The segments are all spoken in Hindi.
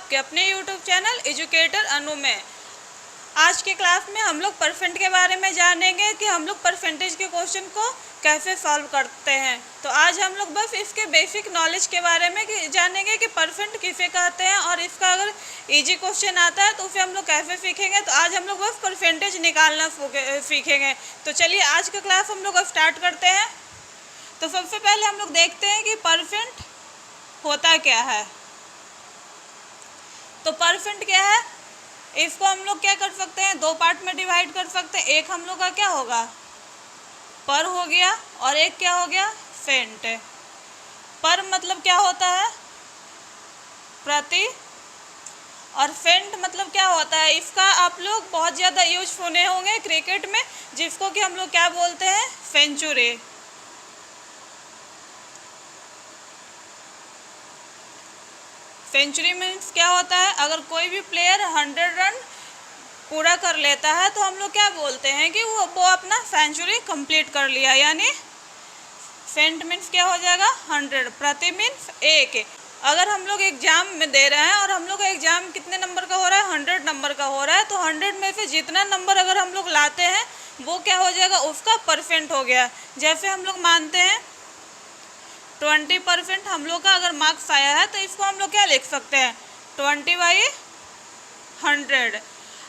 आपके अपने YouTube चैनल एजुकेटर अनु में। आज के क्लास में हम लोग परसेंट के बारे में जानेंगे कि हम लोग परसेंटेज के क्वेश्चन को कैसे सॉल्व करते हैं। तो आज हम लोग बस इसके बेसिक नॉलेज के बारे में जानेंगे कि परसेंट किसे कहते हैं और इसका अगर इजी क्वेश्चन आता है तो उसे हम लोग कैसे सीखेंगे। तो आज हम लोग बस परसेंटेज निकालना सीखेंगे। तो चलिए आज का क्लास हम लोग स्टार्ट करते हैं। तो सबसे पहले हम लोग देखते हैं कि परसेंट होता क्या है। तो परसेंट क्या है, इसको हम लोग क्या कर सकते हैं, दो पार्ट में डिवाइड कर सकते हैं। एक हम लोग का क्या होगा, पर हो गया, और एक क्या हो गया, सेंट। पर मतलब क्या होता है, प्रति, और सेंट मतलब क्या होता है, इसका आप लोग बहुत ज़्यादा यूज सुने होंगे क्रिकेट में, जिसको कि हम लोग क्या बोलते हैं, सेंचुरी। सेंचुरी मीन्स क्या होता है, अगर कोई भी प्लेयर 100 रन पूरा कर लेता है तो हम लोग क्या बोलते हैं कि वो अपना सेंचुरी कंप्लीट कर लिया। यानी सेंट मीन्स क्या हो जाएगा, 100, प्रति मीन्स एक। अगर हम लोग एग्जाम में दे रहे हैं और हम लोग का एग्जाम कितने नंबर का हो रहा है, 100 नंबर का हो रहा है, तो 100 में से जितना नंबर अगर हम लोग लाते हैं वो क्या हो जाएगा, उसका परसेंट हो गया। जैसे हम लोग मानते हैं 20% हम लोग का अगर मार्क्स आया है तो इसको हम लोग क्या लिख सकते हैं, 20/100।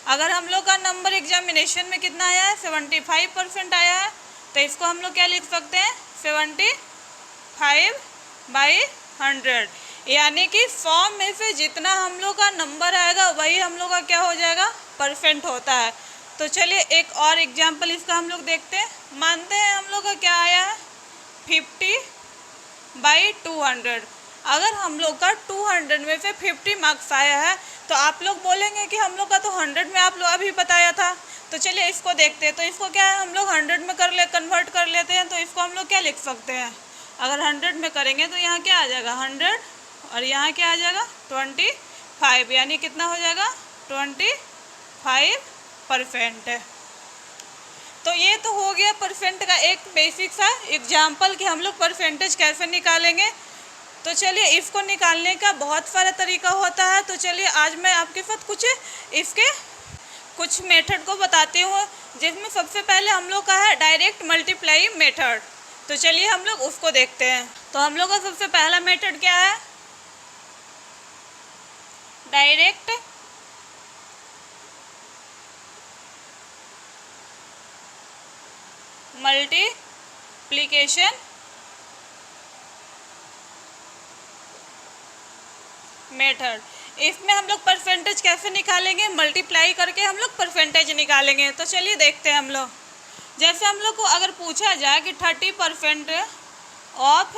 अगर हम लोग का नंबर एग्जामिनेशन में कितना आया है, 75% आया है, तो इसको हम लोग क्या लिख सकते हैं, 75/100। यानी कि 100 में से जितना हम लोग का नंबर आएगा वही हम लोग का क्या हो जाएगा, परसेंट होता है। तो चलिए एक और एग्जाम्पल इसका हम लोग देखते हैं। मानते हैं हम लोग का क्या आया है, 50/200। अगर हम लोग का 200 में से 50 मार्क्स आया है तो आप लोग बोलेंगे कि हम लोग का तो 100 में आप लोग अभी बताया था। तो चलिए इसको देखते हैं। तो इसको क्या है, हम लोग 100 में कन्वर्ट कर लेते हैं। तो इसको हम लोग क्या लिख सकते हैं, अगर 100 में करेंगे तो यहाँ क्या आ जाएगा, 100, और यहाँ क्या आ जाएगा, 25। यानी कितना हो जाएगा, 25%। तो ये तो हो गया परसेंट का एक बेसिक सा एग्जाम्पल कि हम लोग परसेंटेज कैसे निकालेंगे। तो चलिए इसको निकालने का बहुत सारा तरीका होता है। तो चलिए आज मैं आपके साथ इसके कुछ मेथड को बताती हूँ, जिसमें सबसे पहले हम लोग का है डायरेक्ट मल्टीप्लाई मेथड। तो चलिए हम लोग उसको देखते हैं। तो हम लोग का सबसे पहला मेथड क्या है, डायरेक्ट मल्टीप्लिकेशन मेथड। इसमें हम लोग परसेंटेज कैसे निकालेंगे, मल्टीप्लाई करके हम लोग परसेंटेज निकालेंगे। तो चलिए देखते हैं हम लोग। जैसे हम लोग को अगर पूछा जाए कि 30% ऑफ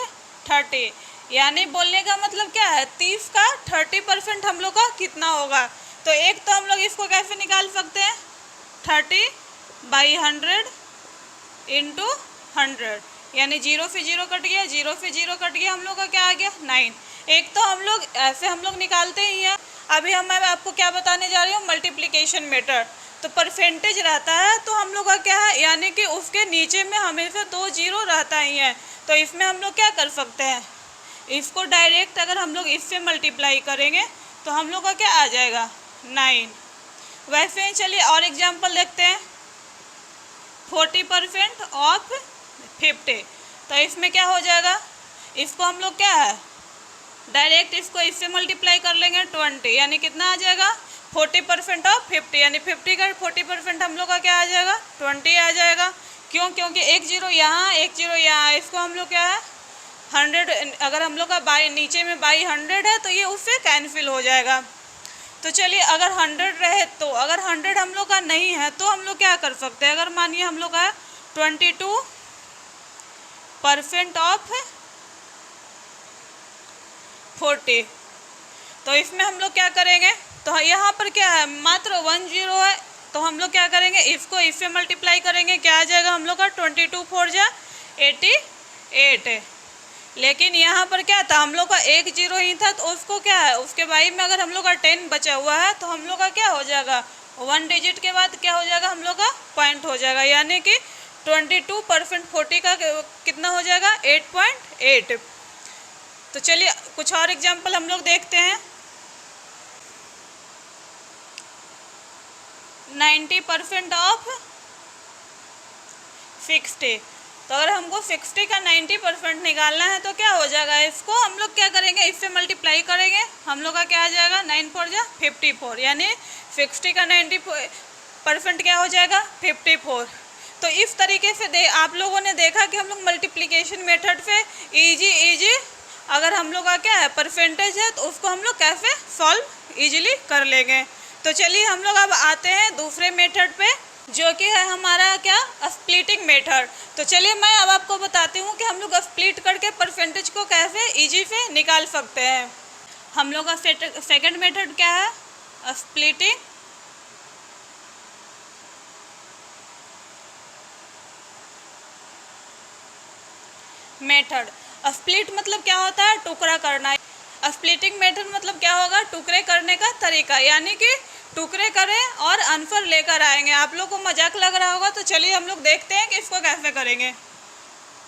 30, यानी बोलने का मतलब क्या है, 30 का 30% हम लोग का कितना होगा। तो एक तो हम लोग इसको कैसे निकाल सकते हैं, 30/100 इंटू 100, यानी 0 से 0 कट गया, 0 से 0 कट गया, हम लोग का क्या आ गया, 9। एक तो हम लोग ऐसे हम लोग निकालते ही हैं। अभी मैं आपको क्या बताने जा रही हूँ, मल्टीप्लिकेशन मेथड। तो परसेंटेज रहता है तो हम लोग का क्या है, यानी कि उसके नीचे में हमेशा 2 0 रहता ही है। तो इसमें हम लोग क्या कर सकते हैं, इसको डायरेक्ट अगर हम लोग इससे मल्टीप्लाई करेंगे तो हम लोग का क्या आ जाएगा, 9। वैसे ही चलिए और एग्जाम्पल देखते हैं, 40% ऑफ 50। तो इसमें क्या हो जाएगा, इसको हम लोग क्या है, डायरेक्ट इसको इससे मल्टीप्लाई कर लेंगे 20, यानी कितना आ जाएगा, 40% ऑफ 50, यानी 50 का 40% हम लोग का क्या आ जाएगा, 20 आ जाएगा। क्यों, क्योंकि एक 0 यहाँ, एक 0 यहाँ, इसको हम लोग क्या है, 100, अगर हम लोग का बाई नीचे में बाई 100 है तो ये उससे कैंसिल हो जाएगा। तो चलिए अगर 100 रहे तो, अगर 100 हम लोग का नहीं है तो हम लोग क्या कर सकते हैं, अगर मानिए हम लोग का 22% ऑफ 40, तो इसमें हम लोग क्या करेंगे, तो यहाँ पर क्या है, मात्र 1 0 है, तो हम लोग क्या करेंगे, इसको इससे मल्टीप्लाई करेंगे, क्या आ जाएगा हम लोग का, 22 4 जा 88। लेकिन यहाँ पर क्या था, हम लोग का 1 0 ही था, तो उसको क्या है, उसके बाई में अगर हम लोग का 10 बचा हुआ है तो हम लोग का क्या हो जाएगा, 1 डिजिट के बाद क्या हो जाएगा, हम लोग का पॉइंट हो जाएगा। यानी कि 22% 40 का कितना हो जाएगा, 8.8। तो चलिए कुछ और एग्जाम्पल हम लोग देखते हैं। 90% ऑफ 60। तो अगर हमको 60 का 90% निकालना है तो क्या हो जाएगा, इसको हम लोग क्या करेंगे, इससे मल्टीप्लाई करेंगे। हम लोग का क्या आ जाएगा, 9 4 जा 54, यानी 60 का 90% क्या हो जाएगा, 54। तो इस तरीके से आप लोगों ने देखा कि हम लोग मल्टीप्लिकेशन मेथड पे इजी अगर हम लोग का क्या है परसेंटेज है तो उसको हम लोग कैसे सॉल्व इजीली कर लेंगे। तो चलिए हम लोग अब आते हैं दूसरे मेथड पे, जो कि है हमारा क्या, स्प्लिटिंग मेथड। तो चलिए मैं अब आपको बताती हूँ कि हम लोग स्प्लिट करके परसेंटेज को कैसे इजी से निकाल सकते हैं। हम लोग का सेकंड मेथड क्या है, स्प्लिटिंग मेथड। स्प्लिट मतलब क्या होता है, टुकड़ा करना। स्प्लिटिंग मेथड मतलब क्या होगा, टुकड़े करने का तरीका, यानी कि टुकड़े करें और आंसर लेकर आएंगे। आप लोग को मजाक लग रहा होगा, तो चलिए हम लोग देखते हैं कि इसको कैसे करेंगे।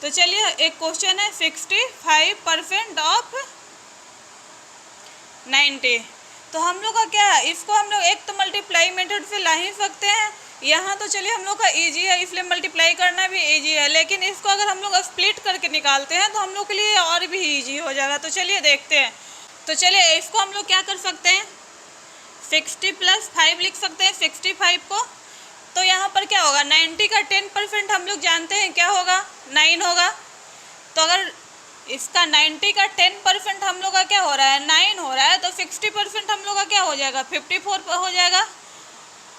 तो चलिए एक क्वेश्चन है, 65% ऑफ 90। तो हम लोग का क्या है, इसको हम लोग एक तो मल्टीप्लाई मेथड से ला ही सकते हैं। यहाँ तो चलिए हम लोग का इजी है, इसलिए मल्टीप्लाई करना भी इजी है, लेकिन इसको अगर हम लोग स्प्लिट करके निकालते हैं तो हम लोग के लिए और भी इजी हो जाएगा। तो चलिए देखते हैं। तो चलिए इसको हम लोग क्या कर सकते हैं, 60 + 5 लिख सकते हैं, 65 को। तो यहाँ पर क्या होगा, 90 का 10% हम लोग जानते हैं क्या होगा, 9 होगा। तो अगर इसका 90 का 10% हम लोग का क्या हो रहा है, 9 हो रहा है, तो 60% हम लोग का क्या हो जाएगा, 54 हो जाएगा।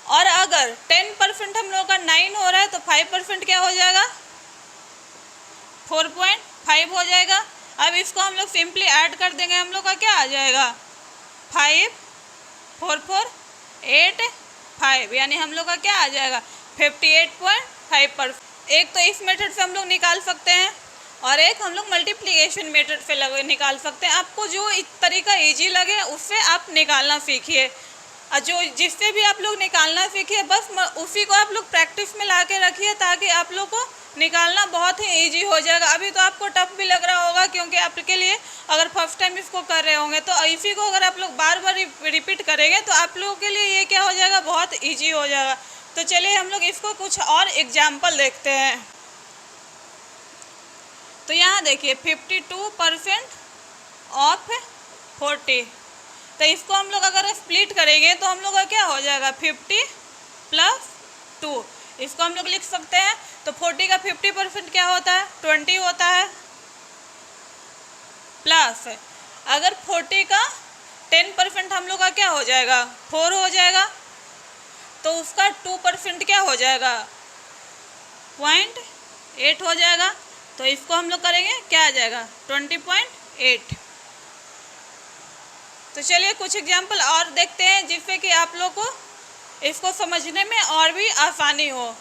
और अगर 10% हम लोग का 9 हो रहा है तो 5% क्या हो जाएगा, 4.5 हो जाएगा। अब इसको हम लोग सिंपली ऐड कर देंगे, हम लोग का क्या आ जाएगा, 5 4 4 8 5, यानी हम लोग का क्या आ जाएगा, 58.5%। एक तो इस मेथड से हम लोग निकाल सकते हैं और एक हम लोग मल्टीप्लिकेशन मेथड से निकाल सकते हैं। आपको जो तरीका इजी लगे उससे आप निकालना सीखिए, और जो जिससे भी आप लोग निकालना सीखिए बस उसी को आप लोग प्रैक्टिस में ला के रखिए, ताकि आप लोग को निकालना बहुत ही इजी हो जाएगा। अभी तो आपको टफ भी लग रहा होगा, क्योंकि आपके लिए अगर फर्स्ट टाइम इसको कर रहे होंगे, तो इसी को अगर आप लोग बार बार रिपीट करेंगे तो आप लोगों के लिए ये क्या हो जाएगा, बहुत ईजी हो जाएगा। तो चलिए हम लोग इसको कुछ और एग्जाम्पल देखते हैं। तो यहाँ देखिए 52% ऑफ 40। तो इसको हम लोग अगर स्प्लिट करेंगे तो हम लोग का क्या हो जाएगा, 50 + 2। इसको हम लोग लिख सकते हैं। तो 40 का 50% क्या होता है, 20 होता है, प्लस अगर 40 का 10% हम लोग का क्या हो जाएगा, 4 हो जाएगा। तो उसका 2% क्या हो जाएगा, 0.8 हो जाएगा। तो इसको हम लोग करेंगे, क्या आ जाएगा, 20.8। तो चलिए कुछ एग्जाम्पल और देखते हैं, जिससे कि आप लोग को इसको समझने में और भी आसानी हो।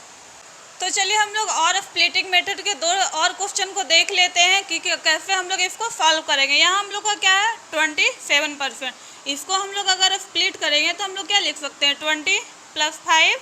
तो चलिए हम लोग और स्प्लिटिंग मेथड के दो और क्वेश्चन को देख लेते हैं कि कैसे हम लोग इसको सॉल्व करेंगे। यहाँ हम लोग का क्या है, 27%। इसको हम लोग अगर स्प्लिट करेंगे तो हम लोग क्या लिख सकते हैं, 20 + 5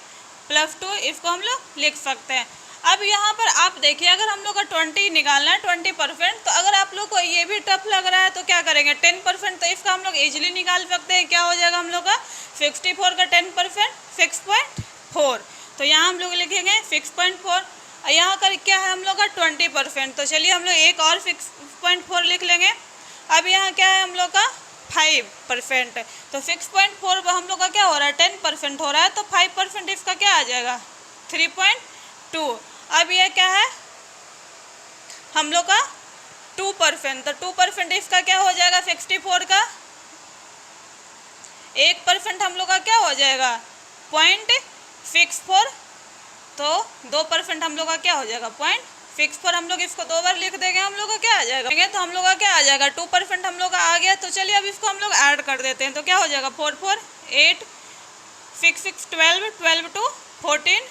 + 2, इसको हम लोग लिख सकते हैं। अब यहाँ पर आप देखिए, अगर हम लोग का 20 निकालना है, 20%, तो अगर आप लोग को ये भी टफ लग रहा है तो क्या करेंगे, 10%, तो इसका हम लोग इजीली निकाल सकते हैं। क्या हो जाएगा हम लोग का, 64 का 10% 6.4। तो यहाँ हम लोग लिखेंगे 6.4। यहाँ का क्या है हम लोग का 20%। तो चलिए हम लोग एक और 6.4 लिख लेंगे। अब यहाँ क्या है हम लोग का 5%। तो 6.4 हम लोग का क्या हो रहा है, 10% हो रहा है, तो 5% इसका क्या आ जाएगा, 3.2। अब यह क्या है हम लोग का 2%। तो 2% इसका क्या हो जाएगा, 64 का 1% हम लोग का क्या हो जाएगा, 0.64। तो 2% हम लोग का क्या हो जाएगा, 0.64। हम लोग इसको 2 बार लिख देंगे, हम लोग का क्या आ जाएगा, तो हम लोग का क्या आ जाएगा, 2% हम लोग का आ गया। तो चलिए अब इसको हम लोग ऐड कर देते हैं। तो क्या हो जाएगा, 4 4 8 6 6 12 12 2 14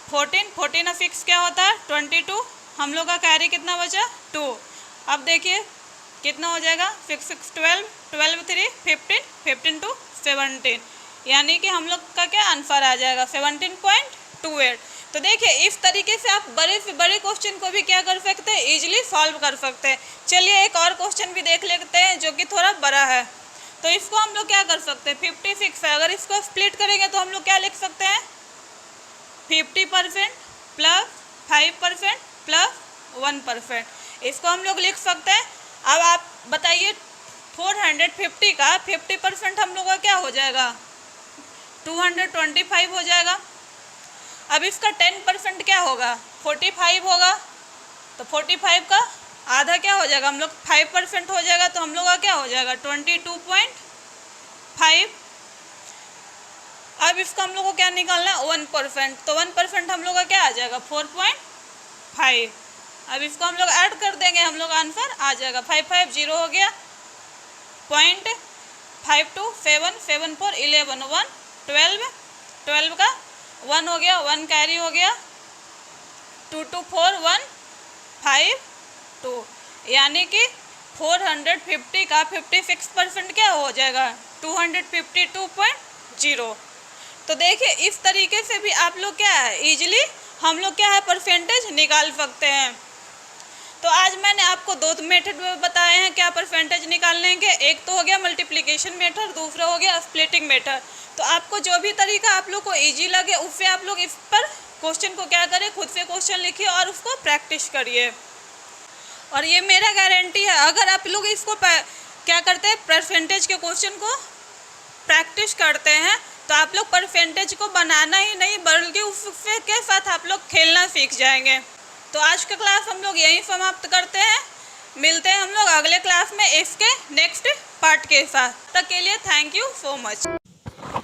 14 14 6 क्या होता है, 22। हम लोग का कैरी कितना बचा, 2। अब देखिए कितना हो जाएगा, 6 6 12 12 3 15 15 2 17, यानी कि हम लोग का क्या आंसर आ जाएगा, 17.28। तो देखिए इस तरीके से आप बड़े से बड़े क्वेश्चन को भी क्या कर सकते हैं, इजीली सॉल्व कर सकते हैं। चलिए एक और क्वेश्चन भी देख लेते हैं, जो कि थोड़ा बड़ा है। तो इसको हम लोग क्या कर सकते हैं, 56 है, अगर इसको स्प्लिट करेंगे तो हम लोग क्या लिख सकते हैं, 50% प्लस 5% प्लस 1%। इसको हम लोग लिख सकते हैं। अब आप बताइए 450 का 50% हम लोग का क्या हो जाएगा, 225 हो जाएगा। अब इसका 10% क्या होगा, 45 होगा। तो 45 का आधा क्या हो जाएगा, हम लोग 5% हो जाएगा, तो हम लोग का क्या हो जाएगा 22.5। अब इसका हम लोग को क्या निकालना है 1%, तो 1% हम लोग का क्या आ जाएगा 4.5। अब इसको हम लोग ऐड कर देंगे, हम लोग आंसर आ जाएगा 550 हो गया, 0.52 7 7 4 11 1 12, 12 का 1 हो गया, 1 कैरी हो गया, 2 2 4 1 5 2, यानी कि 450 का 56% क्या हो जाएगा 252.0। तो देखिए इस तरीके से भी आप लोग क्या है इजीली हम लोग क्या है परसेंटेज निकाल सकते हैं। तो आज मैंने आपको दो मेथड बताए हैं क्या परसेंटेज निकालने के, एक तो हो गया मल्टीप्लिकेशन मेथड, दूसरा हो गया स्प्लिटिंग मेथड। तो आपको जो भी तरीका आप लोग को इजी लगे उससे आप लोग इस पर क्वेश्चन को क्या करें, खुद से क्वेश्चन लिखिए और उसको प्रैक्टिस करिए। और ये मेरा गारंटी है, अगर आप लोग इसको क्या करते हैं परसेंटेज के क्वेश्चन को प्रैक्टिस करते हैं तो आप लोग परसेंटेज को बनाना ही नहीं बल्कि उसके के साथ आप लोग खेलना सीख जाएंगे। तो आज का क्लास हम लोग यहीं समाप्त करते हैं, मिलते हैं हम लोग अगले क्लास में इसके नेक्स्ट पार्ट के साथ। तक के लिए thank you so much.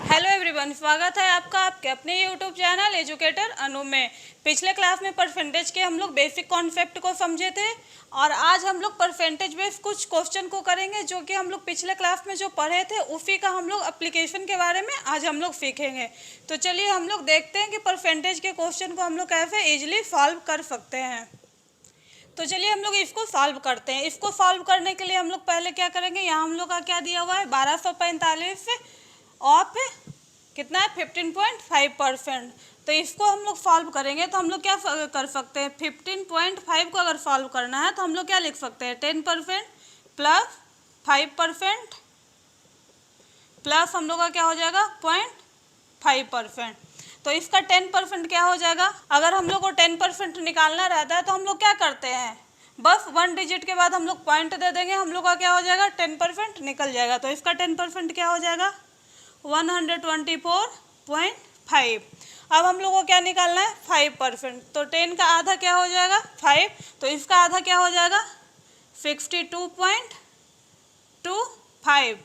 Hello everyone, स्वागत है आपका आपके अपने यूट्यूब चैनल एजुकेटर अनु में। पिछले क्लास में परसेंटेज के हम लोग बेसिक कॉन्सेप्ट को समझे थे और आज हम लोग परसेंटेज बेस्ड कुछ क्वेश्चन को करेंगे जो कि हम लोग पिछले क्लास में जो पढ़े थे उसी का हम लोग एप्लीकेशन के बारे में आज हम लोग सीखेंगे। तो चलिए हम लोग देखते हैं कि परसेंटेज के क्वेश्चन को हम लोग कैसे ईजिली सॉल्व कर सकते हैं। तो चलिए हम लोग इसको सॉल्व करते हैं। इसको सॉल्व करने के लिए हम लोग पहले क्या करेंगे, यहाँ हम लोग का क्या दिया हुआ है 1245 ऑफ कितना है 15.5%। तो इसको हम लोग सॉल्व करेंगे तो हम लोग क्या कर सकते हैं 15.5 को अगर सॉल्व करना है तो हम लोग क्या लिख सकते हैं 10% प्लस 5% प्लस हम लोग का क्या हो जाएगा 0.5%। तो इसका 10% क्या हो जाएगा, अगर हम लोग को 10% निकालना रहता है तो हम लोग क्या करते हैं बस 1 डिजिट के बाद हम लोग पॉइंट दे देंगे, हम लोग का क्या हो जाएगा 10% निकल जाएगा। तो इसका 10% क्या हो जाएगा 124.5। अब हम लोग को क्या निकालना है 5%, तो 10 का आधा क्या हो जाएगा 5, तो इसका आधा क्या हो जाएगा 62.25।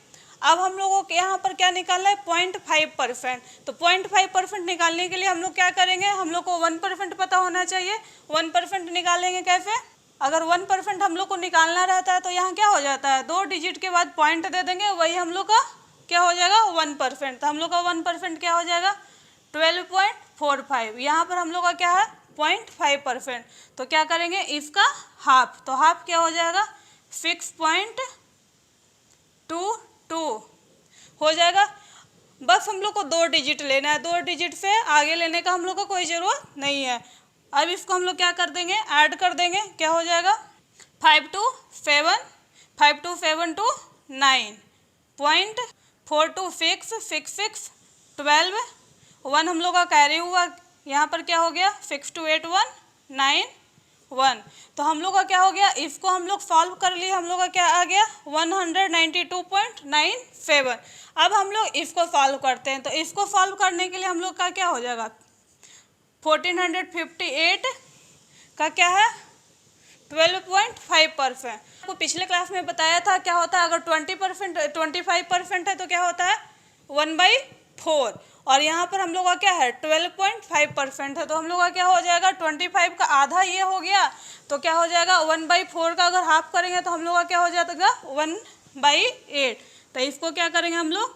अब हम लोगों को यहाँ पर क्या निकालना है 0.5%। तो 0.5% निकालने के लिए हम लोग क्या करेंगे, हम लोग को 1% पता होना चाहिए। 1% निकालेंगे कैसे, अगर 1% हम लोग को निकालना रहता है तो यहाँ क्या हो जाता है 2 डिजिट के बाद पॉइंट दे देंगे, वही हम लोग का क्या हो जाएगा 1%। तो हम लोग का 1% क्या हो जाएगा 12.45। यहाँ पर हम लोग का क्या है 0.5%। तो क्या करेंगे इसका हाफ, तो हाफ क्या हो जाएगा 6.22 हो जाएगा। बस हम लोग को 2 डिजिट लेना है, 2 डिजिट से आगे लेने का हम लोग को कोई ज़रूरत नहीं है। अब इसको हम लोग क्या कर देंगे ऐड कर देंगे, क्या हो जाएगा 5 2 7 2 9 0.426 66 12 1 हम लोग का कैरी हुआ, यहाँ पर क्या हो गया 628191। तो हम लोग का क्या हो गया, इसको हम लोग सॉल्व कर लिए, हम लोग का क्या आ गया 192.97। अब हम लोग इसको सॉल्व करते हैं। तो इसको सॉल्व करने के लिए हम लोग का क्या हो जाएगा 1458 का क्या है 12.5%। आपको पिछले क्लास में बताया था क्या होता है अगर 25% है तो क्या होता है 1/4, और यहाँ पर हम लोग का क्या है 12.5% है, तो हम लोग का क्या हो जाएगा 25 का आधा ये हो गया, तो क्या हो जाएगा 1/4 का अगर हाफ करेंगे तो हम लोग का क्या हो जाएगा 1/8। तो इसको क्या करेंगे हम लोग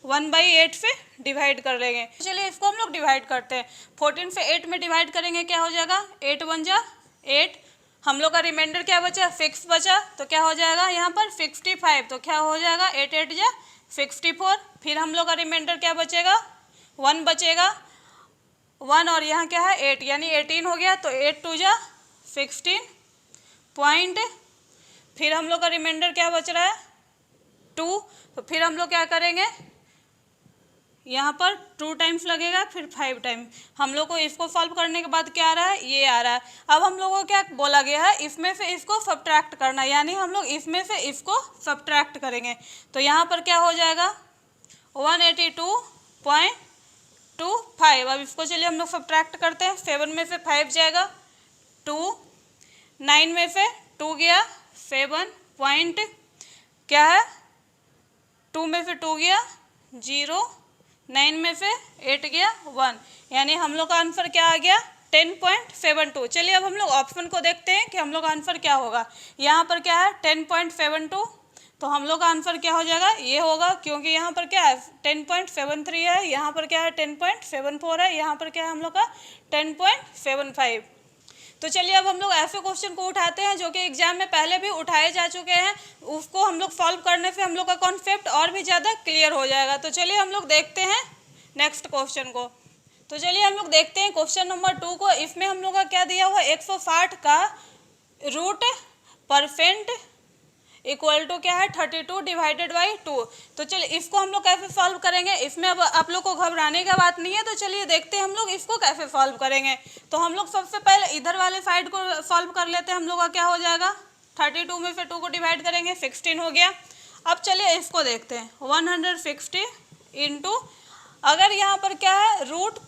1/8 से डिवाइड कर लेंगे। चलिए इसको हम लोग डिवाइड करते हैं। 14 से 8 में डिवाइड करेंगे क्या हो जाएगा 8 1 जा 8, हम लोग का रिमाइंडर क्या बचा 6 बचा, तो क्या हो जाएगा यहाँ पर 65, तो क्या हो जाएगा 8 8 जा 64। फिर हम लोग का रिमाइंडर क्या बचेगा 1 बचेगा 1, और यहाँ क्या है 8 यानी 18 हो गया, तो 8 2 जा 16 पॉइंट। फिर हम लोग का रिमाइंडर क्या बच रहा है 2, तो फिर हम लोग क्या करेंगे यहाँ पर 2 टाइम्स लगेगा, फिर 5 टाइम। हम लोग को इसको सॉल्व करने के बाद क्या आ रहा है, ये आ रहा है। अब हम लोगों को क्या बोला गया है, इसमें से इसको सब्ट्रैक्ट करना, यानी हम लोग इसमें से इसको सब्ट्रैक्ट करेंगे। तो यहाँ पर क्या हो जाएगा 182.25। अब इसको चलिए हम लोग सब्ट्रैक्ट करते हैं। 7 में से 5 जाएगा 2, 9 में से 2 गया 7 पॉइंट क्या है, 2 में से 2 गया 0, 9 में से 8 गया 1, यानी हम लोग का आंसर क्या आ गया 10.72। चलिए अब हम लोग ऑप्शन को देखते हैं कि हम लोग का आंसर क्या होगा। यहाँ पर क्या है 10.72, तो हम लोग का आंसर क्या हो जाएगा, ये होगा, क्योंकि यहाँ पर क्या है 10.73 है, यहाँ पर क्या है 10.74 है, यहाँ पर क्या है हम लोग का 10.75। तो चलिए अब हम लोग ऐसे क्वेश्चन को उठाते हैं जो कि एग्जाम में पहले भी उठाए जा चुके हैं, उसको हम लोग सॉल्व करने से हम लोग का कॉन्सेप्ट और भी ज़्यादा क्लियर हो जाएगा। तो चलिए हम लोग देखते हैं नेक्स्ट क्वेश्चन को। तो चलिए हम लोग देखते हैं क्वेश्चन नंबर 2 को। इसमें हम लोग का क्या दिया हुआ, 160 का रूट परसेंट इक्वल टू क्या है 32 डिवाइडेड बाई 2। तो चलिए इसको हम लोग कैसे सॉल्व करेंगे, इसमें अब आप लोग को घबराने का बात नहीं है। तो चलिए देखते हैं हम लोग इसको कैसे सॉल्व करेंगे। तो हम लोग सबसे पहले इधर वाले साइड को सॉल्व कर लेते हैं। हम लोग का क्या हो जाएगा 32 में से 2 को डिवाइड करेंगे 16 हो गया। अब चलिए इसको देखते हैं 160 इंटू, अगर यहाँ पर क्या है रूट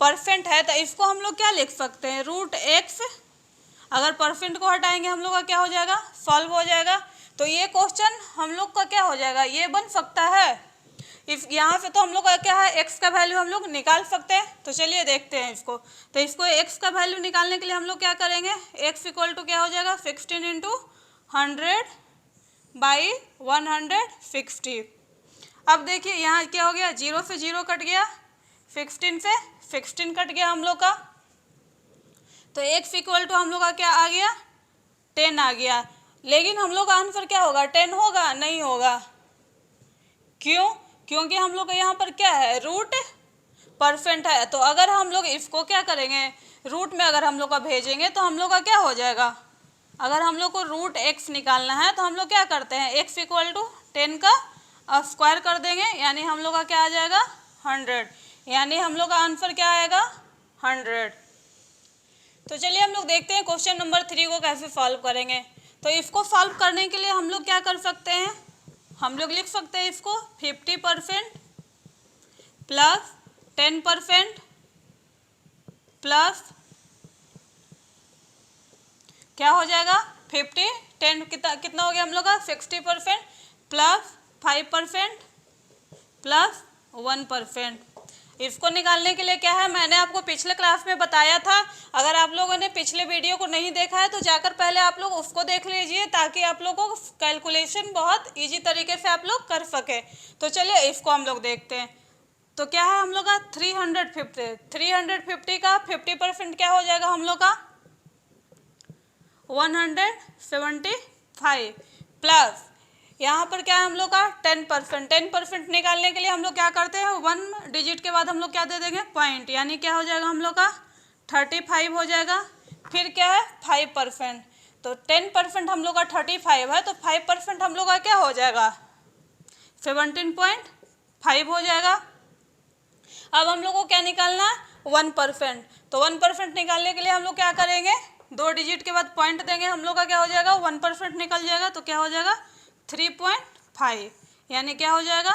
परसेंट है तो इसको हम लोग क्या लिख सकते हैं रूट एक्स, अगर परसेंट को हटाएंगे हम लोग का क्या हो जाएगा सॉल्व हो जाएगा। तो ये क्वेश्चन हम लोग का क्या हो जाएगा, ये बन सकता है। इस यहाँ से तो हम लोग का क्या है एक्स का वैल्यू हम लोग निकाल सकते हैं। तो चलिए देखते हैं इसको। तो इसको एक्स का वैल्यू निकालने के लिए हम लोग क्या करेंगे, एक्स इक्वल टू क्या हो जाएगा 16 इंटू 100 बाई 160। अब देखिए यहाँ क्या हो गया, 0 से 0 कट गया, 16 से 16 कट गया हम लोग का। तो एक्स इक्वल टू हम लोग का क्या आ गया 10 आ गया। लेकिन हम लोग का आंसर क्या होगा 10 होगा, नहीं होगा। क्यों, क्योंकि हम लोग का यहाँ पर क्या है रूट परसेंट है। तो अगर हम लोग इसको क्या करेंगे रूट में अगर हम लोग का भेजेंगे तो हम लोग का क्या हो जाएगा, अगर हम लोग को रूट एक्स निकालना है तो हम लोग क्या करते हैं एक्स इक्वल टू 10 का स्क्वायर कर देंगे, यानी हम लोग का क्या आ जाएगा 100, यानी हम लोग का आंसर क्या आएगा 100। तो चलिए हम लोग देखते हैं क्वेश्चन नंबर 3 को कैसे सॉल्व करेंगे। तो इसको सॉल्व करने के लिए हम लोग क्या कर सकते हैं, हम लोग लिख सकते हैं इसको 50% प्लस 10% प्लस क्या हो जाएगा 50 10 कितना हो गया हम लोग का 60% प्लस 5% प्लस 1%। इसको निकालने के लिए क्या है, मैंने आपको पिछले क्लास में बताया था। अगर आप लोगों ने पिछले वीडियो को नहीं देखा है तो जाकर पहले आप लोग उसको देख लीजिए, ताकि आप लोगों को कैलकुलेशन बहुत इजी तरीके से आप लोग कर सके। तो चलिए इसको हम लोग देखते हैं। तो क्या है हम लोग का 350 का 50% क्या हो जाएगा हम लोग का 175 प्लस यहाँ पर क्या है हम लोग का 10% निकालने के लिए हम लोग क्या करते हैं 1 डिजिट के बाद हम लोग क्या दे देंगे पॉइंट, यानी क्या हो जाएगा हम लोग का 35 हो जाएगा। फिर क्या है 5%, तो 10% हम लोग का 35 है, तो 5% हम लोग का क्या हो जाएगा 17.5 हो जाएगा। अब हम लोग को क्या निकालना है 1%, तो 1% निकालने के लिए हम लोग क्या करेंगे 2 डिजिट के बाद पॉइंट देंगे, हम लोग का क्या हो जाएगा 1% निकल जाएगा, तो क्या हो जाएगा 3.5, यानी क्या हो जाएगा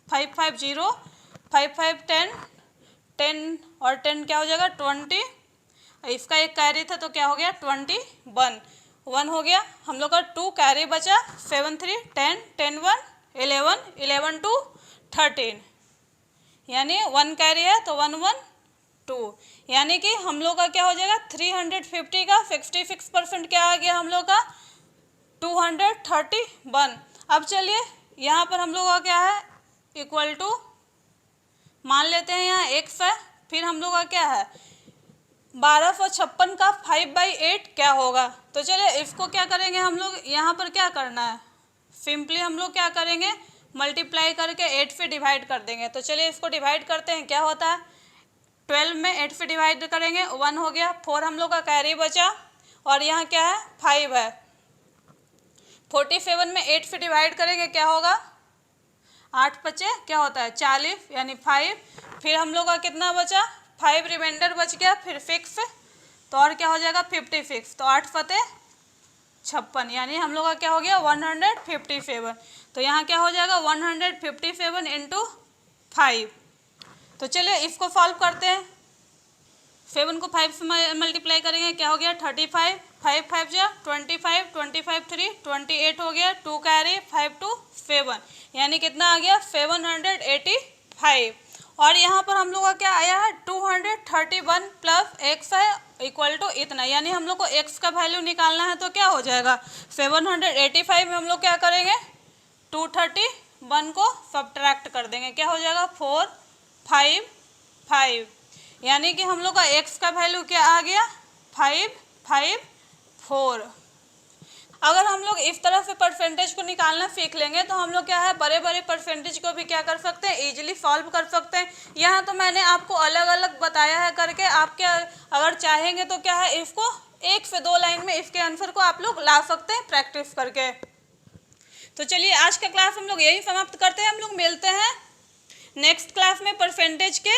5 5 0 5 5 10 10 और 10 क्या हो जाएगा 20, इसका एक कैरी था तो क्या हो गया 21 1 हो गया। हम लोग का 2 कैरी बचा 7 3 10 10 1 11 11 2 13, यानी 1 कैरी है तो 1 1 2, यानी कि हम लोग का क्या हो जाएगा 350 का 66% क्या आ गया हम लोग का 231। अब चलिए यहाँ पर हम लोग का क्या है इक्वल टू मान लेते हैं यहाँ x है, फिर हम लोग का क्या है 1256 का 5/8 क्या होगा। तो चलिए इसको क्या करेंगे हम लोग, यहाँ पर क्या करना है सिंपली हम लोग क्या करेंगे मल्टीप्लाई करके 8 से डिवाइड कर देंगे। तो चलिए इसको डिवाइड करते हैं, क्या होता है 12 में 8 से डिवाइड करेंगे 1 हो गया, 4 हम लोग का कैरी बचा और यहाँ क्या है 5 है। 47 में 8 से डिवाइड करेंगे क्या होगा, 8 बचे क्या होता है 40 यानी 5, फिर हम लोग का कितना बचा 5 रिमाइंडर बच गया, फिर फिक्स तो और क्या हो जाएगा 56, तो 8 फते 56 यानी हम लोग का क्या हो गया 157। तो यहाँ क्या हो जाएगा 157 इंटू 5। तो चलिए इसको सॉल्व करते हैं। 7 को 5 से मल्टीप्लाई करेंगे क्या हो गया 35, 5 5 जा 25, 25 3 28 हो गया, 2 कैरी 5 2 7 यानी कितना आ गया 785। और यहाँ पर हम लोग का क्या आया है 231 प्लस एक्स है इक्वल टू इतना, यानी हम लोग को एक्स का वैल्यू निकालना है। तो क्या हो जाएगा 785 में हम लोग क्या करेंगे 231 को सब्ट्रैक्ट कर देंगे, क्या हो जाएगा 455 यानी कि हम लोग का एक्स का वैल्यू क्या आ गया 554। अगर हम लोग इस तरह से परसेंटेज को निकालना सीख लेंगे तो हम लोग क्या है बड़े बड़े परसेंटेज को भी क्या कर सकते हैं इजीली सॉल्व कर सकते हैं। यहाँ तो मैंने आपको अलग अलग बताया है करके, आप क्या अगर चाहेंगे तो क्या है इसको 1 से 2 लाइन में इसके आंसर को आप लोग ला सकते हैं प्रैक्टिस करके। तो चलिए आज का क्लास हम लोग यही समाप्त करते हैं, हम लोग मिलते हैं नेक्स्ट क्लास में परसेंटेज के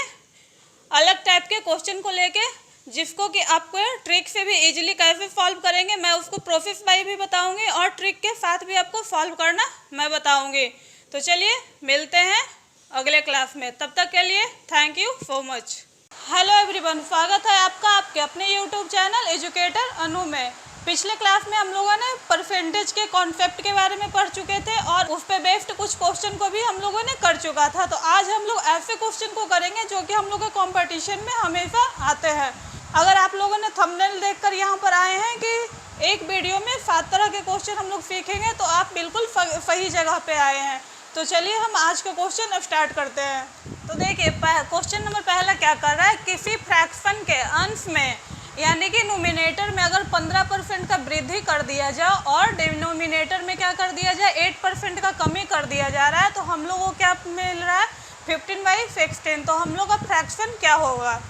अलग टाइप के क्वेश्चन को लेके, जिसको कि आपको ट्रिक से भी इजीली कैसे सॉल्व करेंगे मैं उसको प्रोसेस बाय भी बताऊंगी और ट्रिक के साथ भी आपको सॉल्व करना मैं बताऊंगी। तो चलिए मिलते हैं अगले क्लास में, तब तक के लिए thank you so much. Hello everyone, स्वागत है आपका आपके अपने यूट्यूब चैनल एजुकेटर अनु में। पिछले क्लास में हम लोगों ने परसेंटेज के कॉन्सेप्ट के बारे में पढ़ चुके थे और उस पे बेस्ड कुछ क्वेश्चन को भी हम लोगों ने कर चुका था। तो आज हम लोग ऐसे क्वेश्चन को करेंगे जो कि हम लोग के कंपटीशन में हमेशा आते हैं। अगर आप लोगों ने थंबनेल देखकर यहाँ पर आए हैं कि एक वीडियो में 7 तरह के क्वेश्चन हम लोग सीखेंगे, तो आप बिल्कुल सही जगह पे आए हैं। तो चलिए हम आज का क्वेश्चन अब स्टार्ट करते हैं। तो देखिए क्वेश्चन नंबर पहला क्या कर रहा है, किसी फ्रैक्शन के अंश में यानी कि नोमिनेटर में अगर 15% का वृद्धि कर दिया जाए और डिनोमिनेटर में क्या कर दिया जाए 8% का कमी कर दिया जा रहा है, तो हम लोगों को क्या मिल रहा है 15/16। तो हम लोग का फ्रैक्शन क्या होगा,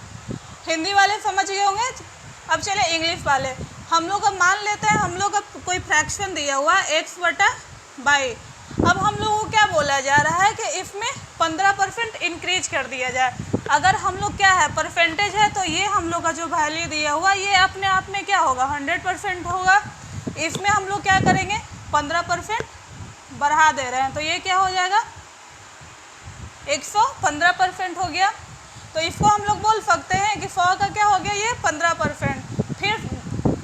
हिंदी वाले समझ गए होंगे। अब चले इंग्लिश वाले, हम लोग का मान लेते हैं हम लोग का कोई फ्रैक्शन दिया हुआ है x/y। अब हम लोगों को क्या बोला जा रहा है कि इसमें 15% इंक्रीज कर दिया जाए। अगर हम लोग क्या है परसेंटेज है तो ये हम लोग का जो वैल्यू दिया हुआ ये अपने आप में क्या होगा 100% होगा। इसमें हम लोग क्या करेंगे 15% बढ़ा दे रहे हैं, तो ये क्या हो जाएगा 115% हो गया। तो इसको हम लोग बोल सकते हैं कि 100 का क्या हो गया ये 15%। फिर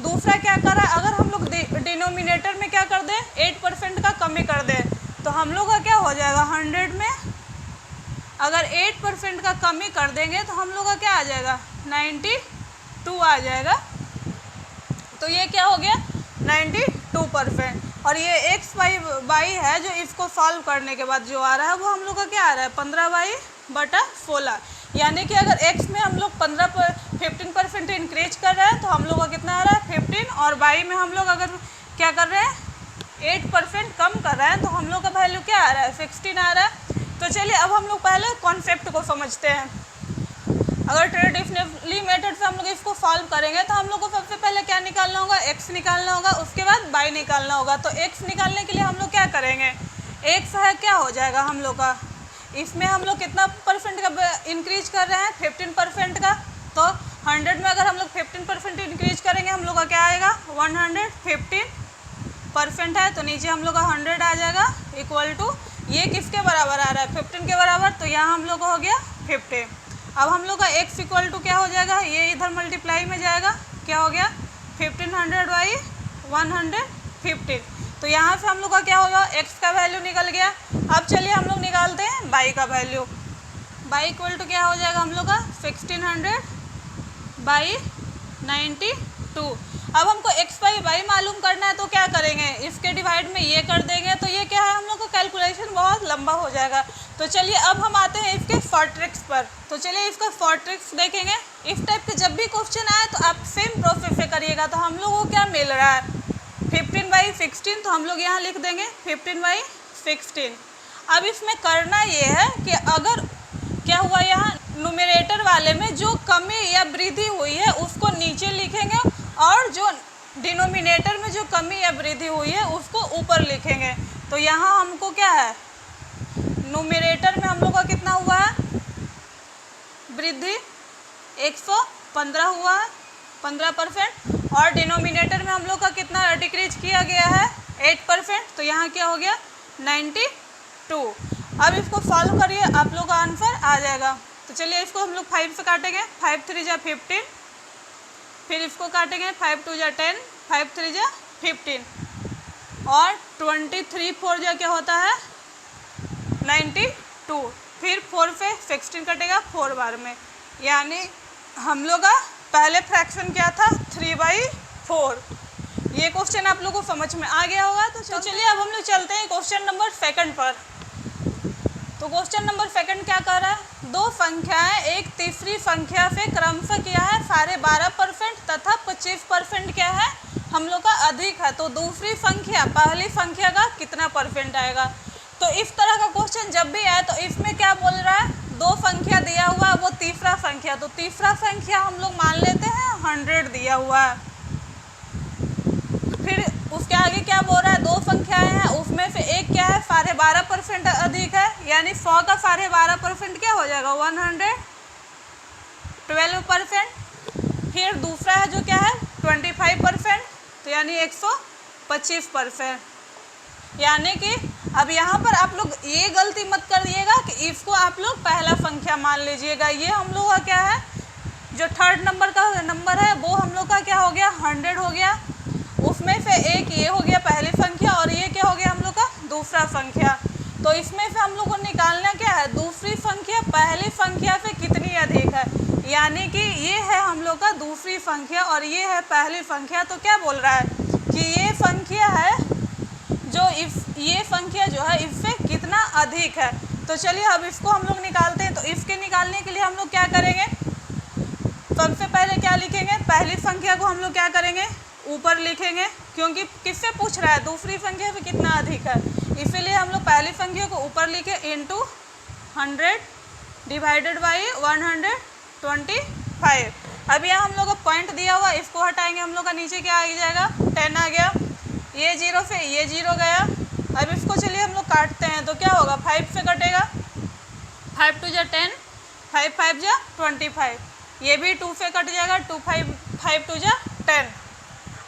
दूसरा क्या कर रहा है, अगर हम लोग डिनोमिनेटर में क्या कर दें 8% का कमी कर दें, तो हम लोग का क्या हो जाएगा 100 में अगर 8% का कमी कर देंगे तो हम लोग का क्या आ जाएगा 92 आ जाएगा। तो ये क्या हो गया 92%। और ये x/y है जो इसको सॉल्व करने के बाद जो आ रहा है वो हम लोग का क्या आ रहा है 15/16। यानी कि अगर x में हम लोग 15% इंक्रीज कर रहे हैं तो हम लोग का कितना आ रहा है 15, और y में हम लोग अगर क्या कर रहे हैं 8% कम कर रहे हैं तो हम लोग का वैल्यू क्या आ रहा है 16 आ रहा है। तो चलिए अब हम लोग पहले कॉन्सेप्ट को समझते हैं। अगर ट्रेडिशनली मेथड से हम लोग इसको सॉल्व करेंगे तो हम लोग को सबसे पहले क्या निकालना होगा x निकालना होगा, उसके बाद y निकालना होगा। तो x निकालने के लिए हम लोग क्या करेंगे x है क्या हो जाएगा हम लोग का, इसमें हम लोग कितना परसेंट का इंक्रीज कर रहे हैं 15% का। तो 100 में अगर हम लोग 15% इंक्रीज करेंगे हम लोग का क्या आएगा 115% है, तो नीचे हम लोग का 100 आ जाएगा इक्वल टू ये किसके बराबर आ रहा है 15 के बराबर, तो यहाँ हम लोग का हो गया 50। अब हम लोग का x इक्वल टू क्या हो जाएगा, ये इधर मल्टीप्लाई में जाएगा, क्या हो गया 1500/115। तो यहाँ से हम लोग का क्या होगा x का वैल्यू निकल गया। अब चलिए हम लोग निकालते हैं y का वैल्यू। y इक्वल टू क्या हो जाएगा हम लोग का 1600/92। अब हमको x/y मालूम करना है तो क्या करेंगे इसके डिवाइड में ये कर देंगे, तो ये क्या है हम लोग का कैलकुलेशन बहुत लंबा हो जाएगा। तो चलिए अब हम आते हैं इसके शॉर्ट ट्रिक्स पर। तो चलिए इसका शॉर्ट ट्रिक्स देखेंगे। इस टाइप के जब भी क्वेश्चन आए तो आप सेम प्रोसेस से करिएगा। तो हम लोग को क्या मिल रहा है 15/16, तो हम लोग यहाँ लिख देंगे 15/16। अब इसमें करना ये है कि अगर क्या हुआ यहाँ न्यूमरेटर वाले में जो कमी या वृद्धि हुई है उसको नीचे लिखेंगे और जो डिनोमिनेटर में जो कमी या वृद्धि हुई है उसको ऊपर लिखेंगे। तो यहाँ हमको क्या है न्यूमरेटर में हम लोग का कितना हुआ है वृद्धि, 115 हुआ है 15%, और डिनोमिनेटर में हम लोग का कितना डिक्रीज किया गया है 8%, तो यहाँ क्या हो गया 92। अब इसको सॉल्व करिए, आप लोग का आंसर आ जाएगा। तो चलिए इसको हम लोग 5 से काटेंगे, 5 3 जा 15, फिर इसको काटेंगे 5 2 जा 10, 5 3 जा 15, और 23 4 जा क्या होता है 92, फिर 4 पे 16 कटेगा 4 बार में, यानी हम लोग का पहले फ्रैक्शन क्या था 3/4। ये क्वेश्चन आप लोगों को समझ में आ गया होगा। तो चलिए अब हम लोग चलते हैं क्वेश्चन नंबर 2 पर। तो क्वेश्चन नंबर 2 क्या कर रहा है, दो संख्याएं एक तीसरी संख्या से क्रमशः क्या है 12.5% तथा 25% क्या है हम लोग का अधिक है, तो दूसरी संख्या पहली संख्या का कितना परसेंट आएगा। तो इस तरह का क्वेश्चन जब भी आए तो इसमें क्या बोल रहा है, दो संख्या दिया हुआ है वो तीसरा संख्या, तो तीसरा संख्या हम लोग मान लेते हैं 100 दिया हुआ है। फिर उसके आगे क्या बोल रहा है, दो संख्याएं हैं उसमें से एक क्या है 12.5% अधिक है, यानी 100 का 12.5% क्या हो जाएगा 112%। फिर दूसरा है जो क्या है 25%, तो यानी 125%। यानी कि अब यहाँ पर आप लोग ये गलती मत करिएगा कि इसको आप लोग पहला संख्या मान लीजिएगा। ये हम लोग का क्या है जो थर्ड नंबर का नंबर है वो हम लोग का क्या हो गया 100 हो गया, उसमें से एक ये हो गया पहली संख्या और ये क्या हो गया हम लोग का दूसरा संख्या। तो इसमें से हम लोग को निकालना क्या है, दूसरी संख्या पहली संख्या से कितनी अधिक है, यानी कि ये है हम लोग का दूसरी संख्या और ये है पहली संख्या। तो क्या बोल रहा है कि ये संख्या है जो ये संख्या जो है इससे कितना अधिक है। तो चलिए अब इसको हम लोग निकालते हैं। तो इसके निकालने के लिए हम लोग क्या करेंगे, सबसे पहले क्या लिखेंगे, पहली संख्या को हम लोग क्या करेंगे ऊपर लिखेंगे, क्योंकि किससे पूछ रहा है दूसरी संख्या से कितना अधिक है, इसीलिए हम लोग पहली संख्या को ऊपर लिखे इंटू 100 डिवाइडेड बाई 125। अब यहाँ हम लोग को पॉइंट दिया हुआ, इसको हटाएंगे हम लोग का नीचे क्या आ जाएगा 10 आ गया, ये 0 से ये 0 गया। अब इसको चलिए हम लोग काटते हैं, तो क्या होगा 5 से कटेगा, 5 2 जा 10, 5 5 जा 25, ये भी 2 से कट जाएगा, 2 5 2 जा 10।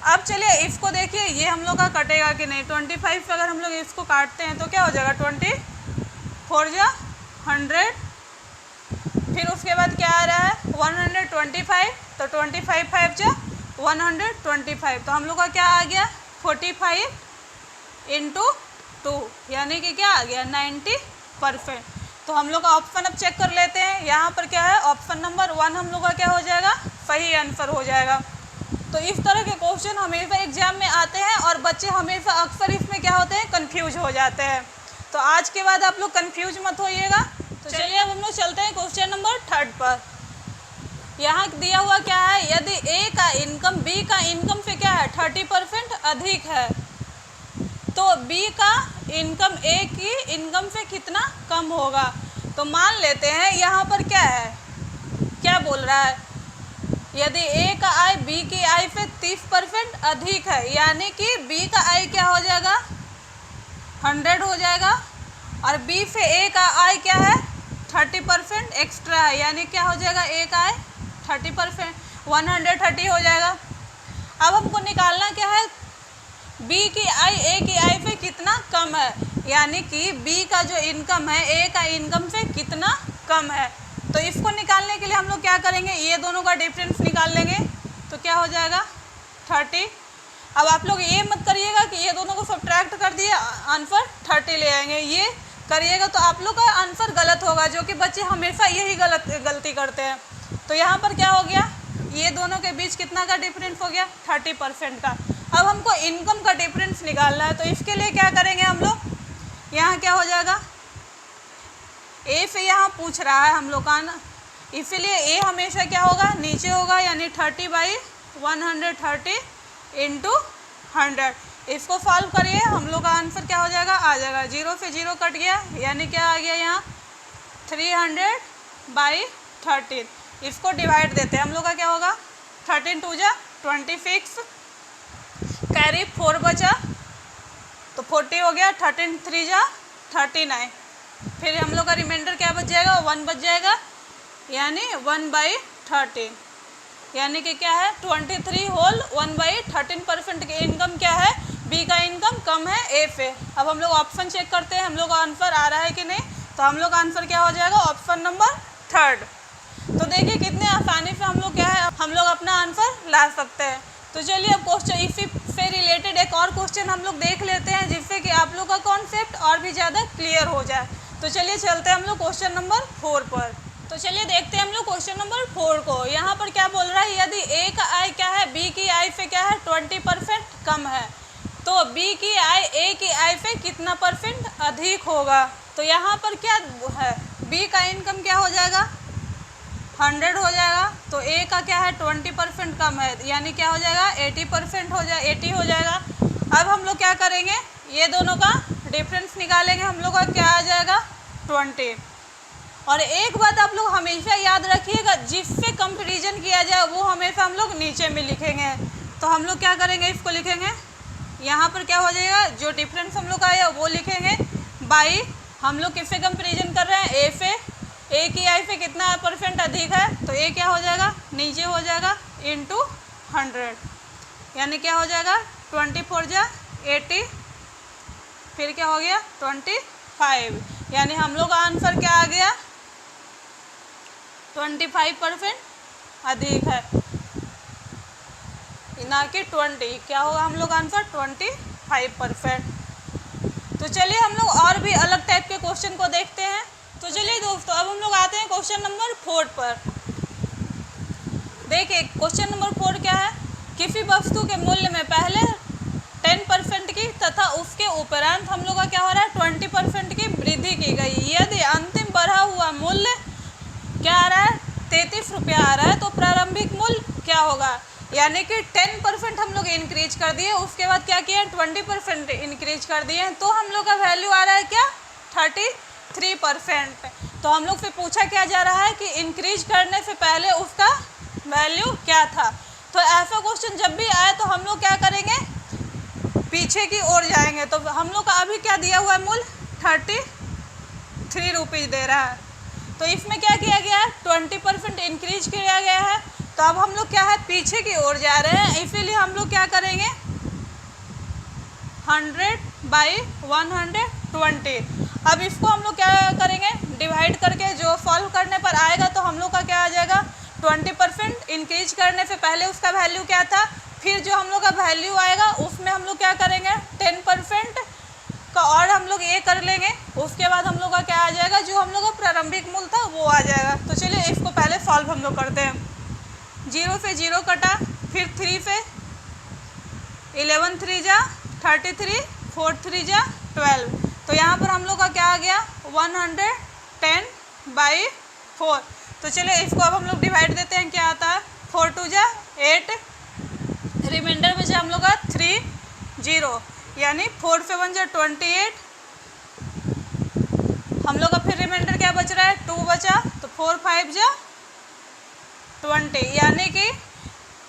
अब चलिए इसको देखिए ये हम लोग का कटेगा कि नहीं, 25 से अगर हम लोग इसको काटते हैं तो क्या हो जाएगा 24 जा 100, फिर उसके बाद क्या आ रहा है 125, तो 25 5 जा 125, तो हम लोग का क्या आ गया 45 इंटू 2, यानी कि क्या आ गया 90%। तो हम लोग का ऑप्शन अब चेक कर लेते हैं, यहाँ पर क्या है ऑप्शन नंबर 1 हम लोग का क्या हो जाएगा सही आंसर हो जाएगा। तो इस तरह के क्वेश्चन हमेशा एग्जाम में आते हैं और बच्चे हमेशा अक्सर इसमें क्या होते हैं कंफ्यूज हो जाते हैं। तो आज के बाद आप लोग कंफ्यूज मत होइएगा। तो चलिए अब हम लोग चलते हैं क्वेश्चन नंबर 3 पर। यहाँ दिया हुआ क्या है, यदि ए का इनकम बी का इनकम से क्या है 30% अधिक है, तो बी का इनकम ए की इनकम से कितना कम होगा। तो मान लेते हैं यहाँ पर क्या है, क्या बोल रहा है, यदि ए का आय बी की आय से 30% अधिक है, यानी कि बी का आय क्या हो जाएगा 100 हो जाएगा, और बी से ए का आय क्या है 30% एक्स्ट्रा है, यानी क्या हो जाएगा ए का आय 30% 130 हो जाएगा। अब हमको निकालना क्या है, बी की आय ए की आय से कितना कम है, यानी कि बी का जो इनकम है ए का इनकम से कितना कम है। तो इसको निकालने के लिए हम लोग क्या करेंगे, ये दोनों का डिफरेंस निकाल लेंगे, तो क्या हो जाएगा 30। अब आप लोग ये मत करिएगा कि ये दोनों को सब्ट्रैक्ट कर दिए आंसर 30 ले आएंगे, ये करिएगा तो आप लोग का आंसर गलत होगा, जो कि बच्चे हमेशा यही गलती करते हैं। तो यहाँ पर क्या हो गया, ये दोनों के बीच कितना का डिफरेंस हो गया 30% का। अब हमको इनकम का डिफरेंस निकालना है, तो इसके लिए क्या करेंगे हम लोग, यहाँ क्या हो जाएगा ए से यहाँ पूछ रहा है हम लोग का ना, इसीलिए ए हमेशा क्या होगा नीचे होगा, यानी 30/130 इंटू 100। इसको सॉल्व करिए, हम लोग का आंसर क्या हो जाएगा आ जाएगा, 0 से 0 कट गया, यानी क्या आ गया यहाँ 300/13। इसको डिवाइड देते हैं हम लोग का क्या होगा, 13 2 जा 26, कैरी 4 बचा तो 40 हो गया, 13 3 जा 39, फिर हम लोग का रिमाइंडर क्या बच जाएगा, 1 बच जाएगा, यानी 1/13, यानी कि क्या है 23 होल 1/13% की इनकम क्या है, बी का इनकम कम है ए पे। अब हम लोग ऑप्शन चेक करते हैं हम लोग का आंसर आ रहा है कि नहीं। तो हम लोग का आंसर क्या हो जाएगा, ऑप्शन नंबर 3। तो देखिए कितने आसानी से हम लोग क्या है, हम लोग अपना आंसर ला सकते हैं। तो चलिए अब क्वेश्चन इसी से रिलेटेड एक और क्वेश्चन हम लोग देख लेते हैं, जिससे कि आप लोग का कॉन्सेप्ट और भी ज़्यादा क्लियर हो जाए। तो चलिए चलते हैं हम लोग क्वेश्चन नंबर 4 पर। तो चलिए देखते हैं हम लोग क्वेश्चन नंबर 4 को। यहाँ पर क्या बोल रहा है, यदि ए का आय क्या है, बी की आय से क्या है 20% कम है, तो बी की आय ए की आय से कितना परसेंट अधिक होगा। तो यहाँ पर क्या है, बी का इनकम क्या हो जाएगा 100 हो जाएगा, तो ए का क्या है 20% कम है, यानी क्या हो जाएगा 80% हो जाए 80 हो जाएगा। अब हम लोग क्या करेंगे, ये दोनों का डिफरेंस निकालेंगे, हम लोग का क्या आ जाएगा 20। और एक बात आप लोग हमेशा याद रखिएगा, जिससे कंपैरिजन किया जाए वो हमेशा हम लोग नीचे में लिखेंगे। तो हम लोग क्या करेंगे, इसको लिखेंगे, यहाँ पर क्या हो जाएगा, जो डिफरेंस हम लोग का आया वो लिखेंगे बाई, हम लोग किससे कंपैरिजन कर रहे हैं, ए से, ए की आई से कितना परसेंट अधिक है, तो ए क्या हो जाएगा नीचे हो जाएगा इंटू 100, यानी क्या हो जाएगा 24 जा 80, फिर क्या हो गया 25, यानी हम लोग का आंसर क्या आ गया 25% अधिक है, ना कि 20। क्या होगा हम लोग आंसर 25%। तो चलिए हम लोग और भी अलग टाइप के क्वेश्चन को देखते हैं। तो चलिए दोस्तों अब हम लोग आते हैं क्वेश्चन नंबर 4 पर। देखिए क्वेश्चन नंबर 4 क्या है, किसी वस्तु के मूल्य में पहले 10% की तथा उसके उपरांत हम लोग का क्या हो रहा है 20% की वृद्धि की गई। यदि अंतिम बढ़ा हुआ मूल्य क्या आ रहा है 33 रुपया आ रहा है, तो प्रारंभिक मूल्य क्या होगा, यानी कि 10% हम लोग इंक्रीज कर दिए, उसके बाद क्या किया 20% इंक्रीज कर दिए, तो हम लोग का वैल्यू आ रहा है क्या 33%। तो हम लोग से पूछा क्या जा रहा है कि इंक्रीज करने से पहले उसका वैल्यू क्या था। तो ऐसा क्वेश्चन जब भी आए तो हम लोग क्या करेंगे, पीछे की ओर जाएंगे। तो हम लोग का अभी क्या दिया हुआ है मूल्य 33 रुपीज़ दे रहा है, तो इसमें क्या किया गया है 20% इंक्रीज किया गया है। तो अब हम लोग क्या है पीछे की ओर जा रहे हैं, इसीलिए हम लोग क्या करेंगे 100/120। अब इसको हम लोग क्या करेंगे डिवाइड करके, जो सॉल्व करने पर आएगा तो हम लोग का क्या आ जाएगा 20% इंक्रीज करने से पहले उसका वैल्यू क्या था, फिर जो हम लोग का वैल्यू आएगा उसमें हम लोग क्या करेंगे 10% का और हम लोग ये कर लेंगे, उसके बाद हम लोग का क्या आ जाएगा जो हम लोग का प्रारंभिक मूल्य था वो आ जाएगा। तो चलिए इसको पहले सॉल्व हम लोग करते हैं। 0 से 0 कटा, फिर 3 से 11 3 जा 33, 4 3 जा 12, तो यहाँ पर हम लोग का क्या आ गया 110/4। तो चलिए इसको अब हम लोग डिवाइड देते हैं, क्या आता है 4 2 जा 8, रिमाइंडर में जो हम लोग का 3 0, यानी 4 से 1 जा 28, हम लोग का फिर रिमाइंडर क्या बच रहा है 2 बचा, तो 4 5 जा 20, यानी कि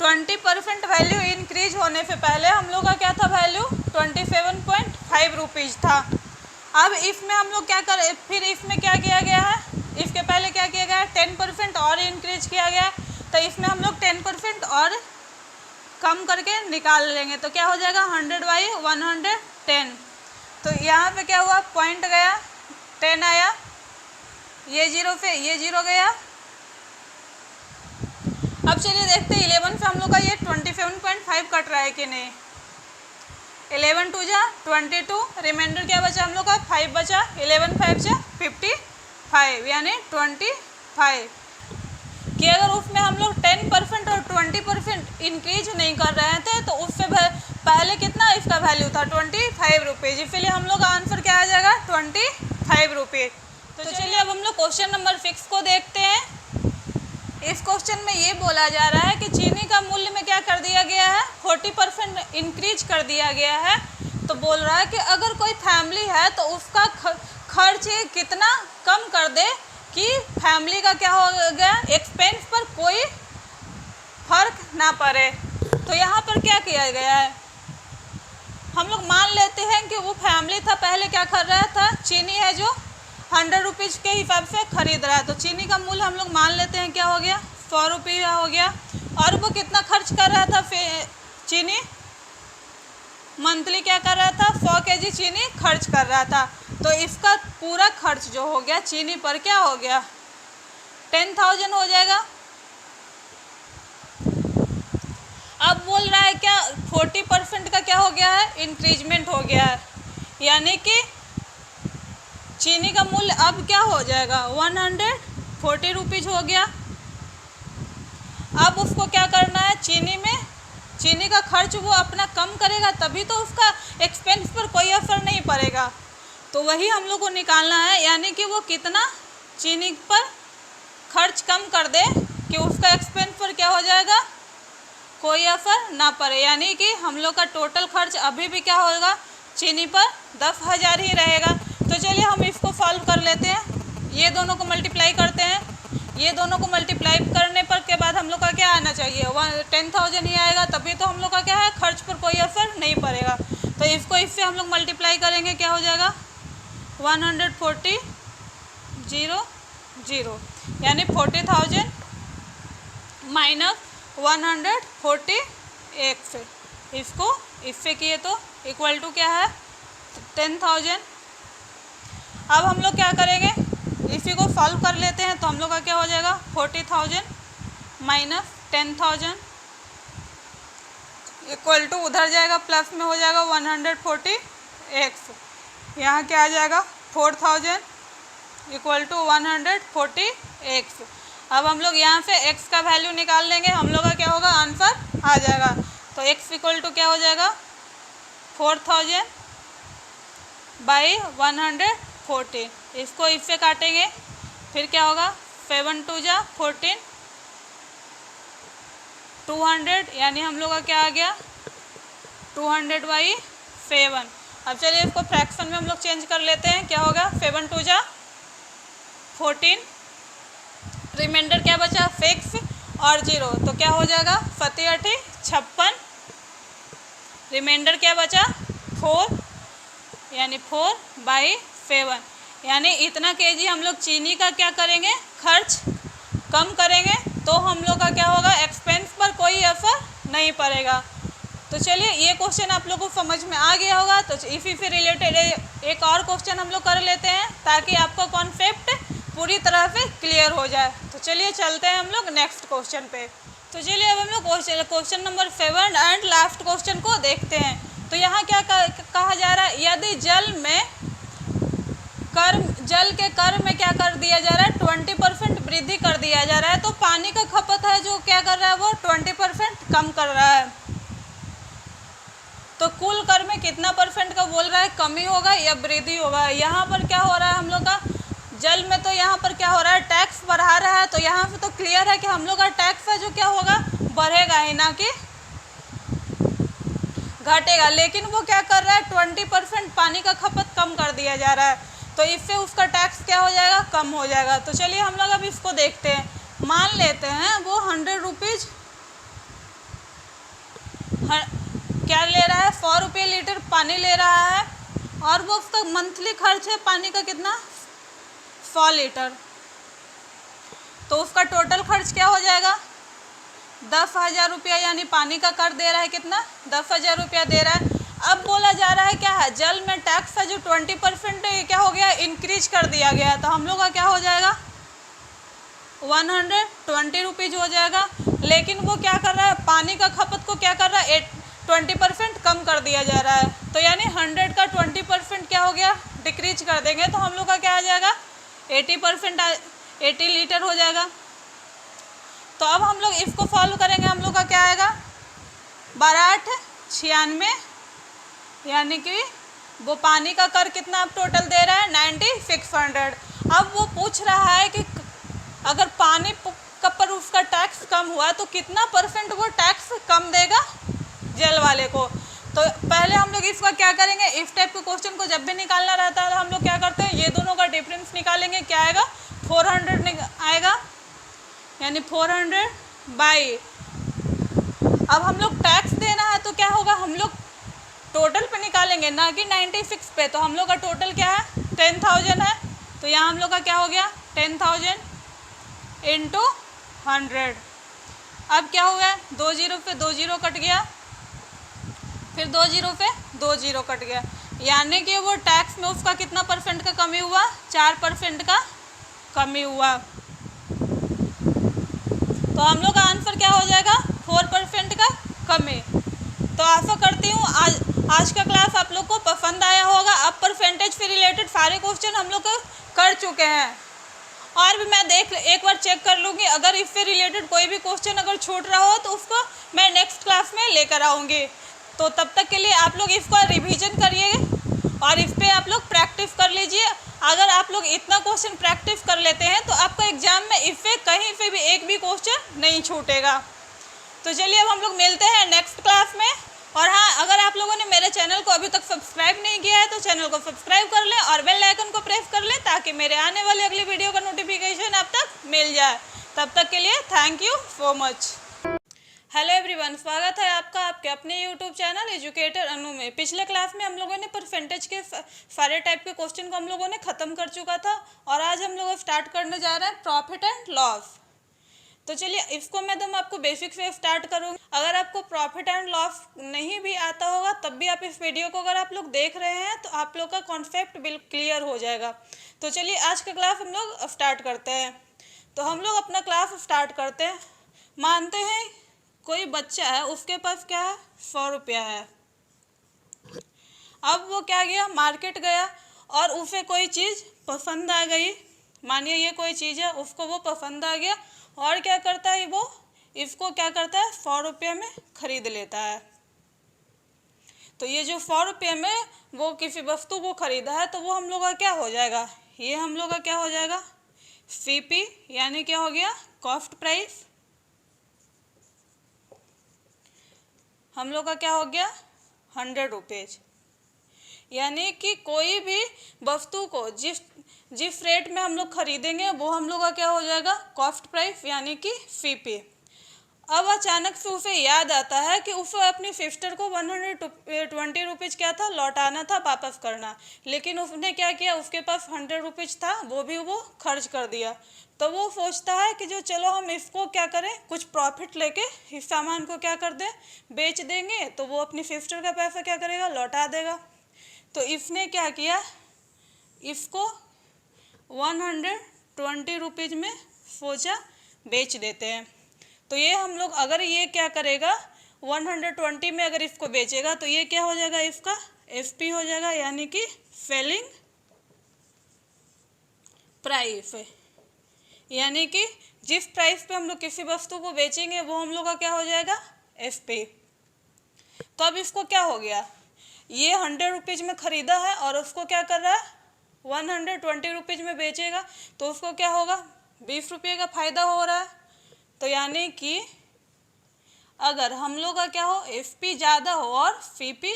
20% वैल्यू इंक्रीज होने से पहले हम लोग का क्या था वैल्यू 27.5 रुपीज़ था। अब इसमें हम लोग क्या करें, फिर इसमें क्या किया गया है, इसके पहले क्या किया गया है 10% और इंक्रीज किया गया है, तो इसमें हम लोग 10% और कम करके निकाल लेंगे, तो क्या हो जाएगा 100/110। तो यहाँ पे क्या हुआ पॉइंट गया 10 आया, ये 0 से ये 0 गया। अब चलिए देखते हैं 11 से हम लोग का ये 27.5 कट रहा है कि नहीं। 11 2 जा 22, रिमाइंडर क्या बचा हम लोग का 5 बचा, 11 5 जा 55, यानी 25, कि अगर उसमें हम लोग 10% और 20% इंक्रीज नहीं कर रहे थे तो उससे पहले कितना इसका वैल्यू था 25 रुपीज़, इसलिए हम लोग का आंसर क्या आ जाएगा 25 रुपीज़। तो चलिए अब हम लोग क्वेश्चन नंबर 6 को देखते हैं। इस क्वेश्चन में ये बोला जा रहा है कि चीनी का मूल्य में क्या कर दिया गया है 40% इंक्रीज कर दिया गया है। तो बोल रहा है कि अगर कोई फैमिली है तो उसका खर्च कितना कम कर दे कि फैमिली का क्या हो गया एक्सपेंस पर कोई फर्क ना पड़े। तो यहाँ पर क्या किया गया है, हम लोग मान लेते हैं कि वो फैमिली था पहले क्या कर रहा था चीनी है जो, 100 रुपीज़ के हिसाब से खरीद रहा है, तो चीनी का मूल्य हम लोग मान लेते हैं क्या हो गया, 100 रुपया हो गया। और वो कितना खर्च कर रहा था चीनी, मंथली क्या कर रहा था, 100 केजी चीनी खर्च कर रहा था। तो इसका पूरा खर्च जो हो गया चीनी पर क्या हो गया, 10,000 हो जाएगा। अब बोल रहा है क्या, 40% का क्या हो गया है, इंक्रीजमेंट हो गया है, यानी कि चीनी का मूल्य अब क्या हो जाएगा, 140 रुपीज़ हो गया। अब उसको क्या करना है, चीनी का खर्च वो अपना कम करेगा, तभी तो उसका एक्सपेंस पर कोई असर नहीं पड़ेगा। तो वही हम लोग को निकालना है, यानी कि वो कितना चीनी पर खर्च कम कर दे कि उसका एक्सपेंस पर क्या हो जाएगा, कोई असर ना पड़े। यानी कि हम लोग का टोटल खर्च अभी भी क्या होगा, चीनी पर 10,000 ही रहेगा। तो चलिए हम इसको सॉल्व कर लेते हैं, ये दोनों को मल्टीप्लाई करते हैं। ये दोनों को मल्टीप्लाई करने पर के बाद हम लोग का क्या आना चाहिए, 10,000 ही आएगा, तभी तो हम लोग का क्या है, खर्च पर कोई असर नहीं पड़ेगा। तो इसको इससे हम लोग मल्टीप्लाई करेंगे, क्या हो जाएगा 140 0 यानी 40,000 माइनस 140 एक से, इसको इससे किए तो इक्वल टू क्या है 10,000। अब हम लोग क्या करेंगे, इसी को सॉल्व कर लेते हैं। तो हम लोग का क्या हो जाएगा 40,000 माइनस 10,000 इक्वल टू, उधर जाएगा प्लस में हो जाएगा 140 एक्स, यहाँ क्या आ जाएगा 4,000 इक्वल टू 140 एक्स। अब हम लोग यहाँ से x का वैल्यू निकाल लेंगे, हम लोग का क्या होगा, आंसर आ जाएगा। तो x इक्वल टू क्या हो जाएगा 4,000 बाई 140, इसको इससे काटेंगे, फिर क्या होगा 7 2 जा 14, 200, यानी हम लोग का क्या आ गया 200/7। अब चलिए इसको फ्रैक्शन में हम लोग चेंज कर लेते हैं, क्या होगा 7 2 जा 14, रिमाइंडर क्या बचा 6 और 0, तो क्या हो जाएगा 7 56, रिमाइंडर क्या बचा 4, यानी 4/7, यानी इतना केजी हम लोग चीनी का क्या करेंगे, खर्च कम करेंगे, तो हम लोग का क्या होगा, एक्सपेंस पर कोई असर नहीं पड़ेगा। तो चलिए ये क्वेश्चन आप लोगों को समझ में आ गया होगा। तो इसी से रिलेटेड एक और क्वेश्चन हम लोग कर लेते हैं, ताकि आपका कॉन्सेप्ट पूरी तरह से क्लियर हो जाए। तो चलिए चलते हैं हम लोग नेक्स्ट क्वेश्चन पे। तो चलिए अब हम लोग question number 7 and last question को देखते हैं। तो यहाँ क्या कहा जा रहा है, यदि जल के कर में क्या कर दिया जा रहा है, 20% वृद्धि कर दिया जा रहा है, तो पानी का खपत है जो क्या कर रहा है, वो 20% कम कर रहा है। तो कुल कर में कितना परसेंट का बोल रहा है, कमी होगा या वृद्धि होगा। यहाँ पर क्या हो रहा है, हम लोग का जल में तो यहाँ पर क्या हो रहा है, टैक्स बढ़ा रहा है। तो यहाँ से तो क्लियर है कि हम लोग का टैक्स है जो क्या होगा, बढ़ेगा ही, ना कि घटेगा। लेकिन वो क्या कर रहा है, 20% पानी का खपत कम कर दिया जा रहा है, तो इससे उसका टैक्स क्या हो जाएगा, कम हो जाएगा। तो चलिए हम लोग अब इसको देखते हैं। मान लेते हैं वो 100 रुपीज़ क्या ले रहा है, 100 रुपये लीटर पानी ले रहा है, और वो उसका मंथली खर्च है पानी का कितना, 100 लीटर। तो उसका टोटल खर्च क्या हो जाएगा, 10,000 रुपया, यानी पानी का कर दे रहा है कितना, 10,000 रुपया दे रहा है। अब बोला जा रहा है क्या है, जल में टैक्स है जो 20% क्या हो गया, इंक्रीज कर दिया गया है। तो हम लोग का क्या हो जाएगा 120 रुपीज़ हो जाएगा। लेकिन वो क्या कर रहा है, पानी का खपत को क्या कर रहा है, 20% कम कर दिया जा रहा है। तो यानी 100 का 20% क्या हो गया, डिक्रीज कर देंगे, तो हम लोग का क्या आ जाएगा 80 लीटर हो जाएगा। तो अब हम लोग इसको सॉल्व करेंगे, हम लोग का क्या आएगा 12 8 96, यानी कि वो पानी का कर कितना अब टोटल दे रहा है 9600। अब वो पूछ रहा है कि अगर पानी का पर उसका टैक्स कम हुआ तो कितना परसेंट वो टैक्स कम देगा जल वाले को। तो पहले हम लोग इसका क्या करेंगे, इस टाइप के क्वेश्चन को जब भी निकालना रहता है हम लोग क्या करते हैं, ये दोनों का डिफरेंस निकालेंगे, क्या आएगा 400 आएगा, यानी 400 बाई, अब हम लोग टैक्स देना है तो क्या होगा, हम लोग टोटल पे निकालेंगे ना कि 96 पे। तो हम लोग का टोटल क्या है 10,000 है, तो यहाँ हम लोग का क्या हो गया 10,000 इंटू 100। अब क्या हुआ, 2 जीरो पे 2 जीरो कट गया, फिर 2 जीरो पे 2 जीरो कट गया, यानी कि वो टैक्स में उसका कितना परसेंट का कमी हुआ, 4% का कमी हुआ। तो हम लोग का आंसर क्या हो जाएगा 4% का कमी। तो आशा करती हूँ आज का क्लास आप लोग को पसंद आया होगा। अब परसेंटेज से रिलेटेड सारे क्वेश्चन हम लोग कर चुके हैं, और भी मैं एक बार चेक कर लूँगी, अगर इससे रिलेटेड कोई भी क्वेश्चन अगर छूट रहा हो तो उसको मैं नेक्स्ट क्लास में लेकर आऊँगी। तो तब तक के लिए आप लोग इसका रिवीजन करिए और इस पर आप लोग प्रैक्टिस कर लीजिए। अगर आप लोग इतना क्वेश्चन प्रैक्टिस कर लेते हैं तो आपका एग्जाम में इससे कहीं से भी एक भी क्वेश्चन नहीं छूटेगा। तो चलिए अब हम लोग मिलते हैं नेक्स्ट क्लास में। और हाँ, अगर आप लोगों ने मेरे चैनल को अभी तक सब्सक्राइब नहीं किया है तो चैनल को सब्सक्राइब कर लें और बेल आइकन को प्रेस कर लें, ताकि मेरे आने वाली अगली वीडियो का नोटिफिकेशन आप तक मिल जाए। तब तक के लिए thank you so much. Hello everyone, स्वागत है आपका आपके अपने यूट्यूब चैनल एजुकेटर अनु में। पिछले क्लास में हम लोगों ने परसेंटेज के सारे टाइप के क्वेश्चन को हम लोगों ने ख़त्म कर चुका था, और आज हम लोग स्टार्ट करने जा रहे हैं प्रॉफिट एंड लॉस। तो चलिए इसको मैं आपको बेसिक से स्टार्ट करूँगी। अगर आपको प्रॉफिट एंड लॉस नहीं भी आता होगा तब भी आप इस वीडियो को अगर आप लोग देख रहे हैं तो आप लोग का कॉन्सेप्ट बिल्कुल क्लियर हो जाएगा। तो चलिए आज का क्लास हम लोग स्टार्ट करते हैं। तो हम लोग अपना क्लास स्टार्ट करते हैं। मानते हैं कोई बच्चा है, उसके पास क्या है 100 रुपया है। अब वो क्या गया, मार्केट गया और उसे कोई चीज़ पसंद आ गई। मानिए ये कोई चीज़ है, उसको वो पसंद आ गया, और क्या करता है वो, इसको क्या करता है 100 रुपये में खरीद लेता है। तो ये जो 100 रुपये में वो किसी वस्तु को खरीदा है, तो वो हम लोग का क्या हो जाएगा, ये हम लोग का क्या हो जाएगा सीपी, यानी क्या हो गया कॉस्ट प्राइस। हम लोग का क्या हो गया 100 रुपीज़। यानी कि कोई भी वस्तु को जिस रेट में हम लोग खरीदेंगे वो हम लोग का क्या हो जाएगा कॉस्ट प्राइस, यानी कि सीपी। अब अचानक से उसे याद आता है कि उसे अपनी सिस्टर को 120 रुपीज़ क्या था लौटाना था, वापस करना, लेकिन उसने क्या किया, उसके पास 100 रुपीज़ था, वो भी वो खर्च कर दिया। तो वो सोचता है कि जो चलो हम इसको क्या करें, कुछ प्रॉफिट लेके इस सामान को क्या कर दें, बेच देंगे, तो वो अपनी सिस्टर का पैसा क्या करेगा लौटा देगा। तो इसने क्या किया, इसको 120 रुपीज़ में सोचा बेच देते हैं। तो ये हम लोग अगर ये क्या करेगा 120 में अगर इसको बेचेगा तो ये क्या हो जाएगा, इसका एफपी हो जाएगा, यानी कि सेलिंग प्राइस। यानी कि जिस प्राइस पे हम लोग किसी वस्तु को बेचेंगे वो हम लोग का क्या हो जाएगा एफपी। तो अब इसको क्या हो गया, ये 100 रुपीज़ में ख़रीदा है और उसको क्या कर रहा है 120 रुपीज़ में बेचेगा, तो उसको क्या होगा 20 रुपये का फ़ायदा हो रहा है। तो यानी कि अगर हम लोग का क्या हो एफपी ज़्यादा हो और सीपी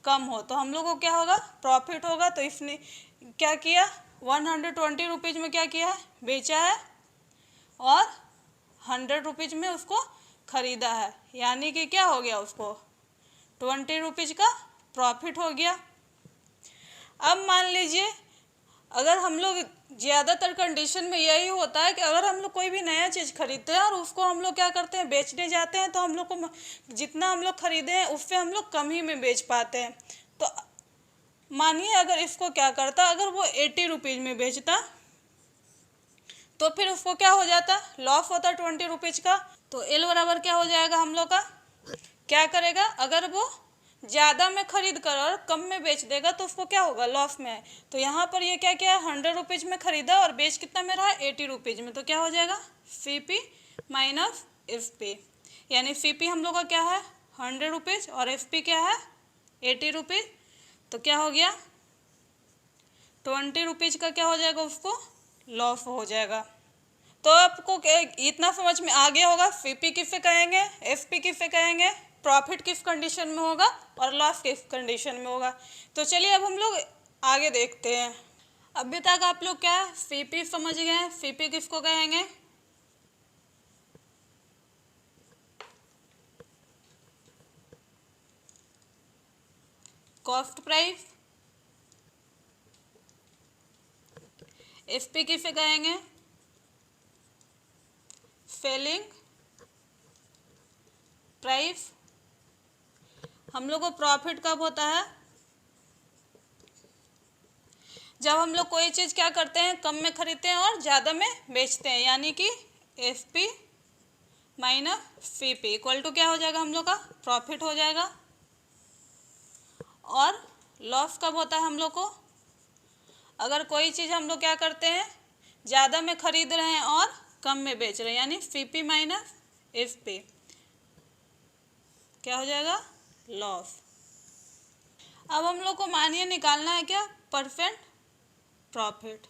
कम हो तो हम लोग को क्या होगा प्रॉफिट होगा। तो इसने क्या किया 120 रुपीज़ में क्या किया है बेचा है और 100 रुपीज़ में उसको ख़रीदा है, यानी कि क्या हो गया उसको 20 रुपीज़ का प्रॉफिट हो गया। अब मान लीजिए अगर हम लोग ज़्यादातर कंडीशन में यही होता है कि अगर हम लोग कोई भी नया चीज़ खरीदते हैं और उसको हम लोग क्या करते हैं बेचने जाते हैं, तो हम लोग को जितना हम लोग खरीदे हैं उससे हम लोग कम ही में बेच पाते हैं। तो मानिए अगर इसको क्या करता, अगर वो 80 रुपीज़ में बेचता तो फिर उसको क्या हो जाता लॉस होता 20 रुपीज़ का। तो एल बराबर क्या हो जाएगा हम लोग का, क्या करेगा अगर वो ज़्यादा में खरीद कर और कम में बेच देगा तो उसको क्या होगा लॉस में है। तो यहाँ पर ये क्या क्या है 100 रुपीज़ में ख़रीदा और बेच कितना में रहा 80 रुपीज़ में, तो क्या हो जाएगा सीपी माइनस एफपी। यानी सीपी हम लोग का क्या है 100 रुपीज़ और एफपी क्या है 80 रुपीज़। तो क्या हो गया 20 रुपीज़ का क्या हो जाएगा उसको लॉस हो जाएगा। तो आपको इतना समझ में आ गया होगा सीपी किससे कहेंगे एफपी किससे कहेंगे, प्रॉफिट किस कंडीशन में होगा और लॉस किस कंडीशन में होगा। तो चलिए अब हम लोग आगे देखते हैं। अभी तक आप लोग क्या सीपी समझ गए हैं, सीपी किसको कहेंगे, कॉस्ट प्राइस। एफ पी किसे कहेंगे? Selling price. हम लोग को प्रॉफिट कब होता है? जब हम लोग कोई चीज़ क्या करते हैं, कम में खरीदते हैं और ज़्यादा में बेचते हैं, यानी कि F P minus C P equal to क्या हो जाएगा हम लोग का? प्रॉफिट हो जाएगा। और लॉस कब होता है हम लोग को? अगर कोई चीज़ हम लोग क्या करते हैं, ज़्यादा में खरीद रहे हैं और कम में बेच रहे हैं, यानी C P minus F P क्या हो जाएगा? लॉस। अब हम लोग को मानिए निकालना है क्या? Percent profit.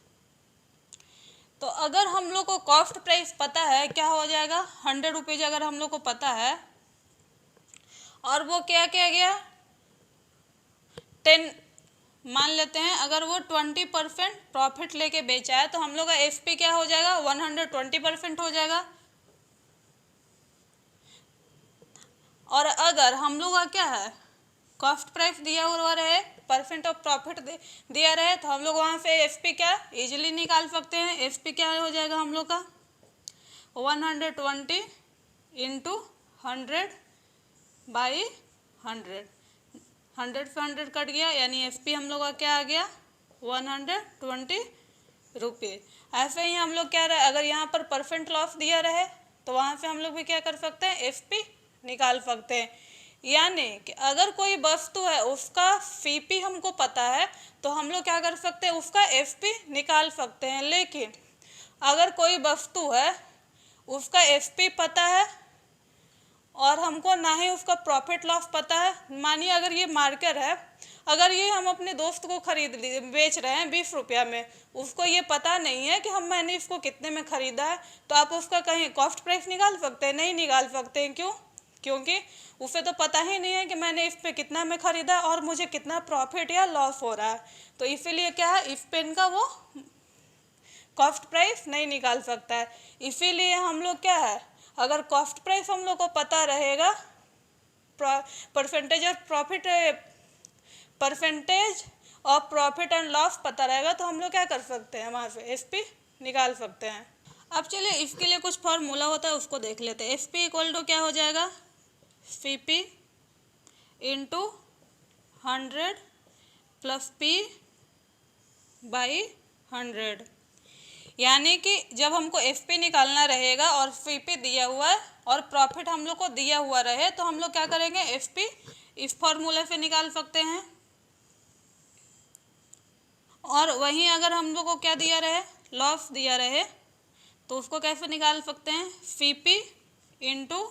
तो अगर हम लोग को कॉस्ट प्राइस पता है, क्या हो जाएगा? 100 रुपीज़ अगर हम लोग को पता है और वो क्या किया गया 10 मान लेते हैं, अगर वो 20% प्रॉफिट लेके बेचा है तो हम लोग का एफ पी क्या हो जाएगा? 120% हो जाएगा। और अगर हम लोग का क्या है, कॉस्ट प्राइस दिया हुआ रहे, परसेंट ऑफ प्रॉफिट दिया रहे, तो हम लोग वहाँ से एफ पी क्या इजीली निकाल सकते हैं। एफ पी क्या हो जाएगा हम लोग का? 120 इंटू 100 बाई 100, 100 से 100 कट गया, यानी एफ पी हम लोग का क्या आ गया? 120 रुपये। ऐसे ही हम लोग क्या रहे, अगर यहाँ पर परसेंट लॉस दिया रहे तो वहाँ से हम लोग भी क्या कर सकते हैं? एफ पी निकाल सकते हैं। यानी कि अगर कोई वस्तु है उसका सी पी हमको पता है तो हम लोग क्या कर सकते हैं? उसका एफ पी निकाल सकते हैं। लेकिन अगर कोई वस्तु है उसका एफ पी पता है और हमको ना ही उसका प्रॉफिट लॉस पता है, मानिए अगर ये मार्कर है, अगर ये हम अपने दोस्त को खरीद लिए बेच रहे हैं 20 रुपया में, उसको ये पता नहीं है कि मैंने इसको कितने में ख़रीदा है, तो आप उसका कहीं कॉस्ट प्राइस निकाल सकते हैं? नहीं निकाल सकते हैं। क्यों? क्योंकि उसे तो पता ही नहीं है कि मैंने इस पे कितना में ख़रीदा और मुझे कितना प्रॉफिट या लॉस हो रहा है। तो इसीलिए क्या है, इस पेन का वो कॉस्ट प्राइस नहीं निकाल सकता है। इसीलिए हम लोग क्या है, अगर कॉस्ट प्राइस हम लोग को पता रहेगा, percentage of profit, percentage of profit and loss पता रहेगा, तो हम लोग क्या कर सकते हैं, वहाँ से एस पी निकाल सकते हैं। अब चलिए इसके लिए कुछ फॉर्मूला होता है उसको देख लेते हैं। एस पी इक्वल टू क्या हो जाएगा? C P into 100 plus P by 100, यानी कि जब हमको एफ पी निकालना रहेगा और सी पी दिया हुआ है और प्रॉफिट हम लोग को दिया हुआ रहे, तो हम लोग क्या करेंगे? एफ पी इस फॉर्मूले से निकाल सकते हैं। और वहीं अगर हम लोग को क्या दिया रहे, लॉस दिया रहे, तो उसको कैसे निकाल सकते हैं? C P into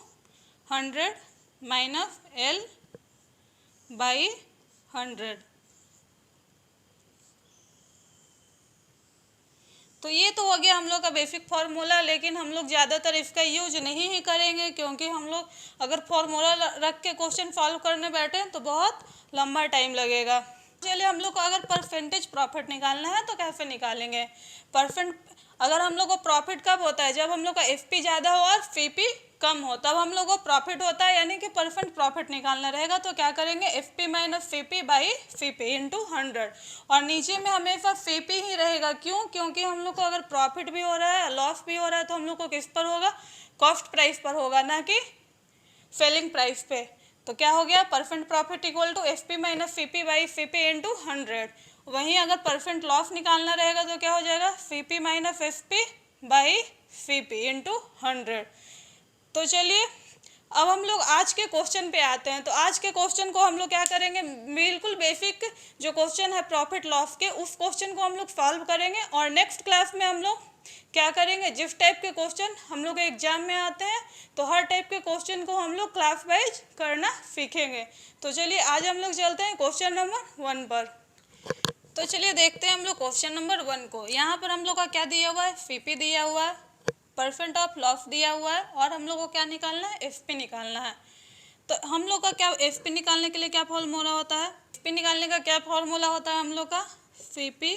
100 minus L by 100। तो ये तो हो गया हम लोग का बेसिक फार्मूला, लेकिन हम लोग ज़्यादातर इसका यूज नहीं ही करेंगे, क्योंकि हम लोग अगर फार्मूला रख के क्वेश्चन सॉल्व करने बैठे तो बहुत लंबा टाइम लगेगा। चलिए हम लोग को अगर परसेंटेज प्रॉफिट निकालना है तो कैसे निकालेंगे? अगर हम लोग को प्रॉफिट कब होता है? जब हम लोग का एफ पी ज़्यादा हो और सी पी कम हो, तब हम लोग को प्रॉफिट होता है, यानी कि परसेंट प्रॉफिट निकालना रहेगा। तो क्या करेंगे? F P minus C P by C P into 100, और नीचे में हमेशा सी पी ही रहेगा। क्यों? क्योंकि हम लोग को अगर प्रॉफिट भी हो रहा है, लॉस भी हो रहा है, तो हम लोग को किस पर होगा? कॉस्ट प्राइस पर होगा, ना कि सेलिंग प्राइस पे। तो क्या हो गया? Percent profit equal to F P minus C P by C P into 100। वहीं अगर परसेंट लॉस निकालना रहेगा तो क्या हो जाएगा? C P minus F P by C P into 100। तो चलिए अब हम लोग आज के क्वेश्चन पे आते हैं। तो आज के क्वेश्चन को हम लोग क्या करेंगे, बिल्कुल बेसिक जो क्वेश्चन है प्रॉफिट लॉस के, उस क्वेश्चन को हम लोग सॉल्व करेंगे। और नेक्स्ट क्लास में हम लोग क्या करेंगे, जिस टाइप के क्वेश्चन हम लोग एग्जाम में आते हैं, तो हर टाइप के क्वेश्चन को हम लोग क्लास वाइज करना सीखेंगे। तो चलिए आज हम लोग चलते हैं क्वेश्चन नंबर 1 पर। तो चलिए देखते हैं हम लोग क्वेश्चन नंबर 1 को। यहाँ पर हम लोग का क्या दिया हुआ है? सीपी दिया हुआ है, परसेंट ऑफ लॉस दिया हुआ है, और हम लोग को क्या निकालना है? एफपी निकालना है। तो हम लोग का क्या, एफपी निकालने के लिए क्या फॉर्मूला होता है? एफपी निकालने का क्या फॉर्मूला होता है हम लोग का? CP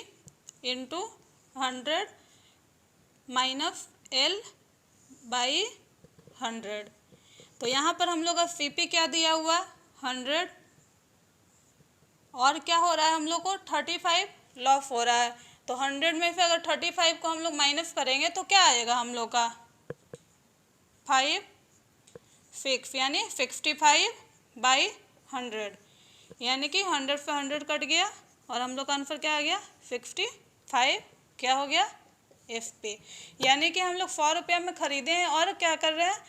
into 100 minus L by 100। तो यहाँ पर हम लोग का सीपी क्या दिया हुआ? 100, और क्या हो रहा है हम लोग को? 35 लॉस हो रहा है। तो 100 में से अगर 35 को हम लोग माइनस करेंगे तो क्या आएगा हम लोग का 5 6 यानी 65/100, यानी कि 100 से 100 कट गया और हम लोग का आंसर क्या आ गया 65 क्या हो गया FP। यानी कि हम लोग 100 रुपया में खरीदे हैं और क्या कर रहे हैं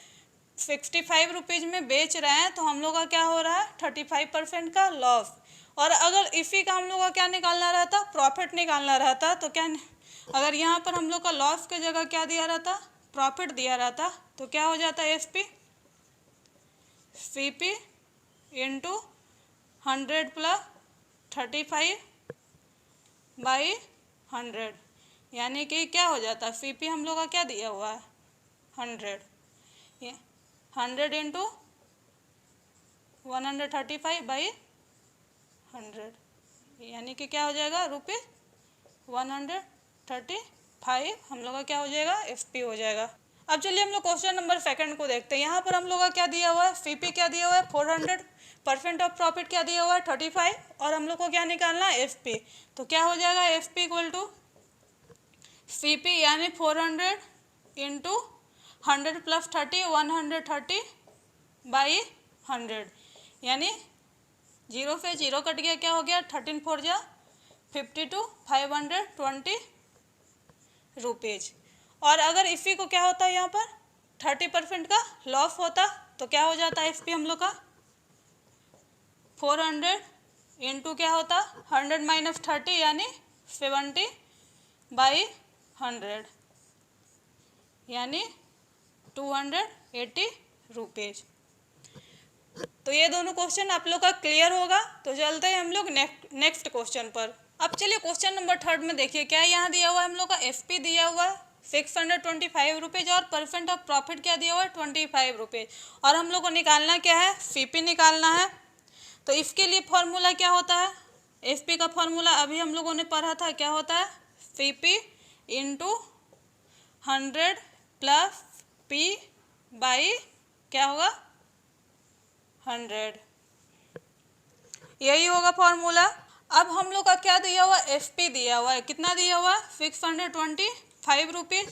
65 रुपीज़ में बेच रहे हैं, तो हम लोग का क्या हो रहा है 35% का लॉस। और अगर इसी का हम लोग का क्या निकालना रहता प्रॉफिट निकालना रहता तो क्या, अगर यहाँ पर हम लोग का लॉस के जगह क्या दिया रहता प्रॉफिट दिया रहता तो क्या हो जाता FP CP इंटू 100 प्लस 35/100, यानी कि क्या हो जाता CP हम लोग का क्या दिया हुआ है 100, 100 इंटू 135/100, यानी कि क्या हो जाएगा ₹135 हम लोग का क्या हो जाएगा FP हो जाएगा। अब चलिए हम लोग क्वेश्चन नंबर सेकंड को देखते हैं। यहाँ पर हम लोग का क्या दिया हुआ है CP क्या दिया हुआ है 400% ऑफ प्रॉफिट क्या दिया हुआ है 35 और हम लोग को क्या निकालना है FP। तो क्या हो जाएगा FP इक्वल टू CP यानी 400 इंटू 100 प्लस 30 130/100, यानी 0 से 0 कट गया क्या हो गया 13 4 जा 52 520 रुपीज़। और अगर इसी को क्या होता है यहाँ पर 30% का लॉस होता तो क्या हो जाता है FP हम लोग का 400 इंटू क्या होता 100 माइनस 30 यानी 70/100, यानी 280 रुपीज़। तो ये दोनों क्वेश्चन आप लोग का क्लियर होगा। तो चलते हैं हम लोग नेक्स्ट क्वेश्चन पर। अब चलिए क्वेश्चन नंबर थर्ड में देखिए क्या यहाँ दिया हुआ है हम लोग का FP दिया हुआ है 625 रुपीज़ और परसेंट ऑफ प्रॉफिट क्या दिया हुआ है 25 रुपीज़, और हम लोग को निकालना क्या है CP निकालना है। तो इसके लिए फॉर्मूला क्या होता है FP का फॉर्मूला अभी हम लोगों ने पढ़ा था, क्या होता है CP into 100 plus P by क्या होगा 100, यही होगा फॉर्मूला। अब हम लोग का क्या दिया हुआ FP दिया हुआ है, कितना दिया हुआ है 625 रुपीज़,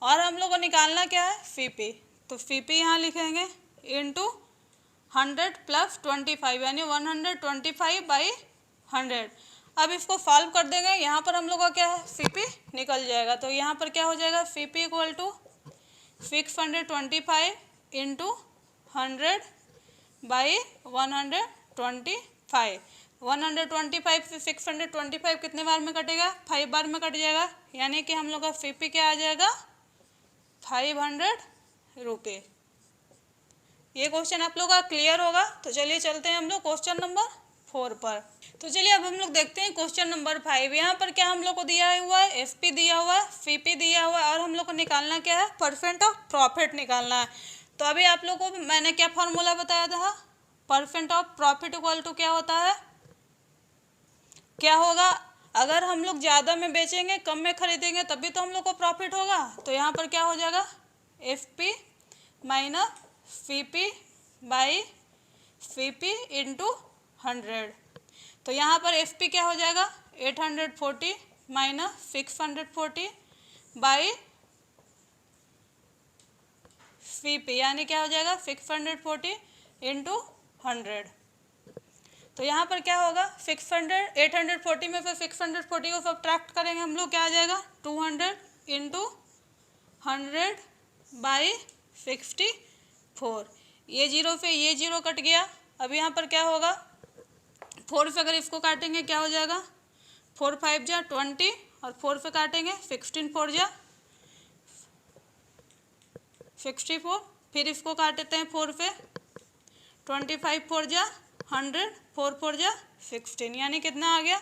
और हम लोग को निकालना क्या है CP। तो CP यहाँ लिखेंगे इंटू 100 प्लस 25 यानी 125/100। अब इसको सॉल्व कर देंगे, यहाँ पर हम लोग का क्या है CP निकल जाएगा। तो यहाँ पर क्या हो जाएगा CP इक्वल टू 625 इंटू 100/125, 125 से 625 कितने बार में कटेगा 5 बार में कट जाएगा, यानी कि हम लोग का CP क्या आ जाएगा 500 रुपये। ये क्वेश्चन आप लोग का क्लियर होगा। तो चलिए चलते हैं हम लोग क्वेश्चन नंबर 4 पर। तो चलिए अब हम लोग देखते हैं क्वेश्चन नंबर 5। यहाँ पर क्या हम लोग को दिया हुआ है FP दिया हुआ है CP दिया हुआ है और हम लोग को निकालना क्या है परसेंट ऑफ प्रॉफिट निकालना है। तो अभी आप लोग को मैंने क्या फॉर्मूला बताया था percent of profit equal to क्या होता है, क्या होगा अगर हम लोग ज़्यादा में बेचेंगे कम में खरीदेंगे तभी तो हम लोग को प्रॉफिट होगा। तो यहाँ पर क्या हो जाएगा FP minus CP by CP into 100। तो यहाँ पर FP क्या हो जाएगा 840 माइनस 640 बाई CP, यानी क्या हो जाएगा 640 इंटू 100। तो यहाँ पर क्या होगा 840 में से 640 को सब्ट्रैक्ट करेंगे हम लोग क्या आ जाएगा 200 इंटू 100/64, ये जीरो से ये जीरो कट गया। अब यहाँ पर क्या होगा 4 से अगर इसको काटेंगे क्या हो जाएगा 4 5 जा 20 और 4 से काटेंगे 16 4 जा 64, फिर इसको काटते हैं 4 से 25 4 जा 100 4 4 जा 16, यानी कितना आ गया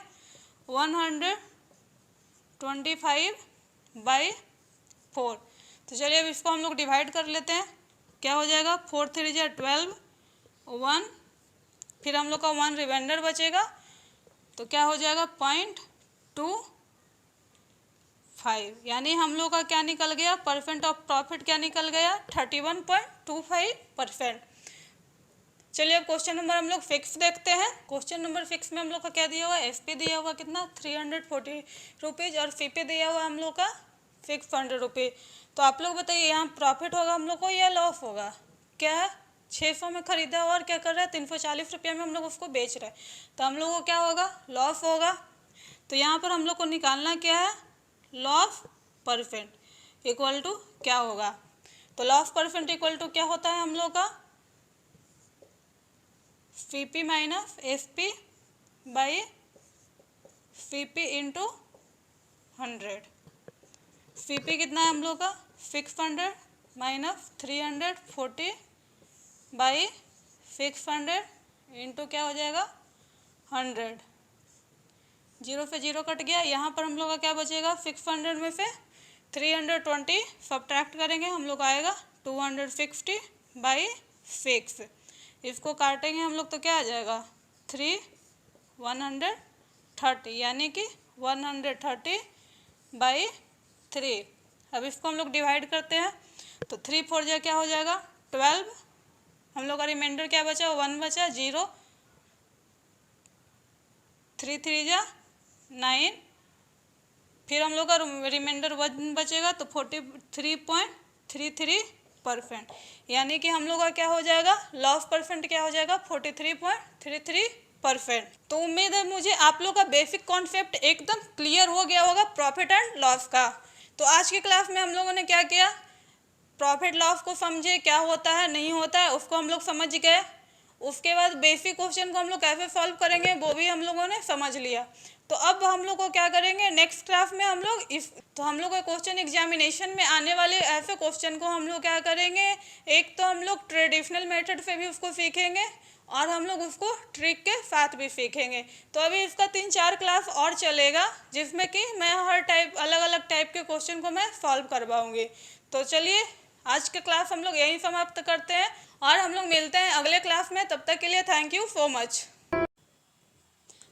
125/4। तो चलिए अब इसको हम लोग डिवाइड कर लेते हैं, क्या हो जाएगा 4 3 जा 12 1, फिर हम लोग का 1 रिमाइंडर बचेगा तो क्या हो जाएगा 0.25, यानी हम लोग का क्या निकल गया परसेंट ऑफ प्रॉफिट क्या निकल गया 31.25%। चलिए अब क्वेश्चन नंबर हम लोग फिक्स देखते हैं। क्वेश्चन नंबर फिक्स में हम लोग का क्या दिया हुआ है, एस पी दिया हुआ कितना 340 रुपीज़ और सी पी दिया हुआ हम लोग का 600 रुपये। तो आप लोग बताइए यहाँ प्रॉफिट होगा हम लोग को या लॉस होगा। क्या है, 600 में ख़रीदा और क्या कर रहा है 340 रुपये में हम लोग उसको बेच रहे हैं, तो हम लोग को क्या होगा, लॉस होगा। तो यहाँ पर हम लोग को निकालना क्या है, लॉस परसेंट इक्वल टू क्या होगा। तो लॉस परसेंट इक्वल टू क्या होता है हम लोग का, C P minus S P by C P into 100। C P कितना है हम लोग का 600 माइनस 340 बाई 600 इंटू क्या हो जाएगा 100। जीरो से जीरो कट गया, यहाँ पर हम लोग का क्या बचेगा, 600 में से 320 सब्ट्रैक्ट करेंगे हम लोग आएगा 260 बाई 6। इसको काटेंगे हम लोग तो क्या आ जाएगा 130, यानी कि 130 बाई 3। अब इसको हम लोग डिवाइड करते हैं तो 3 4 जा क्या हो जाएगा 12। हम लोग का रिमाइंडर क्या बचा, 1 बचा, 0 3 3 जा 9, फिर हम लोग का रिमाइंडर 1 बचेगा तो 43.33%, यानी कि हम लोग का क्या हो जाएगा, लॉस परसेंट क्या हो जाएगा 43.33%। तो उम्मीद है मुझे आप लोग का बेसिक कॉन्सेप्ट एकदम क्लियर हो गया होगा प्रॉफिट एंड लॉस का। तो आज की क्लास में हम लोगों ने क्या किया, प्रॉफिट लॉस को समझे, क्या होता है नहीं होता है उसको हम लोग समझ गए। उसके बाद बेसिक क्वेश्चन को हम लोग कैसे सॉल्व करेंगे वो भी हम लोगों ने समझ लिया। तो अब हम लोग को क्या करेंगे, नेक्स्ट क्लास में हम लोग हम लोग का क्वेश्चन एग्जामिनेशन में आने वाले ऐसे क्वेश्चन को हम लोग क्या करेंगे, एक तो हम लोग ट्रेडिशनल मेथड से भी उसको सीखेंगे और हम लोग उसको ट्रिक के साथ भी सीखेंगे। तो अभी इसका 3-4 क्लास और चलेगा जिसमें कि मैं हर टाइप अलग अलग टाइप के क्वेश्चन को मैं सॉल्व करवाऊँगी। तो चलिए आज का क्लास हम लोग यहीं समाप्त करते हैं और हम लोग मिलते हैं अगले क्लास में। तब तक के लिए thank you so much.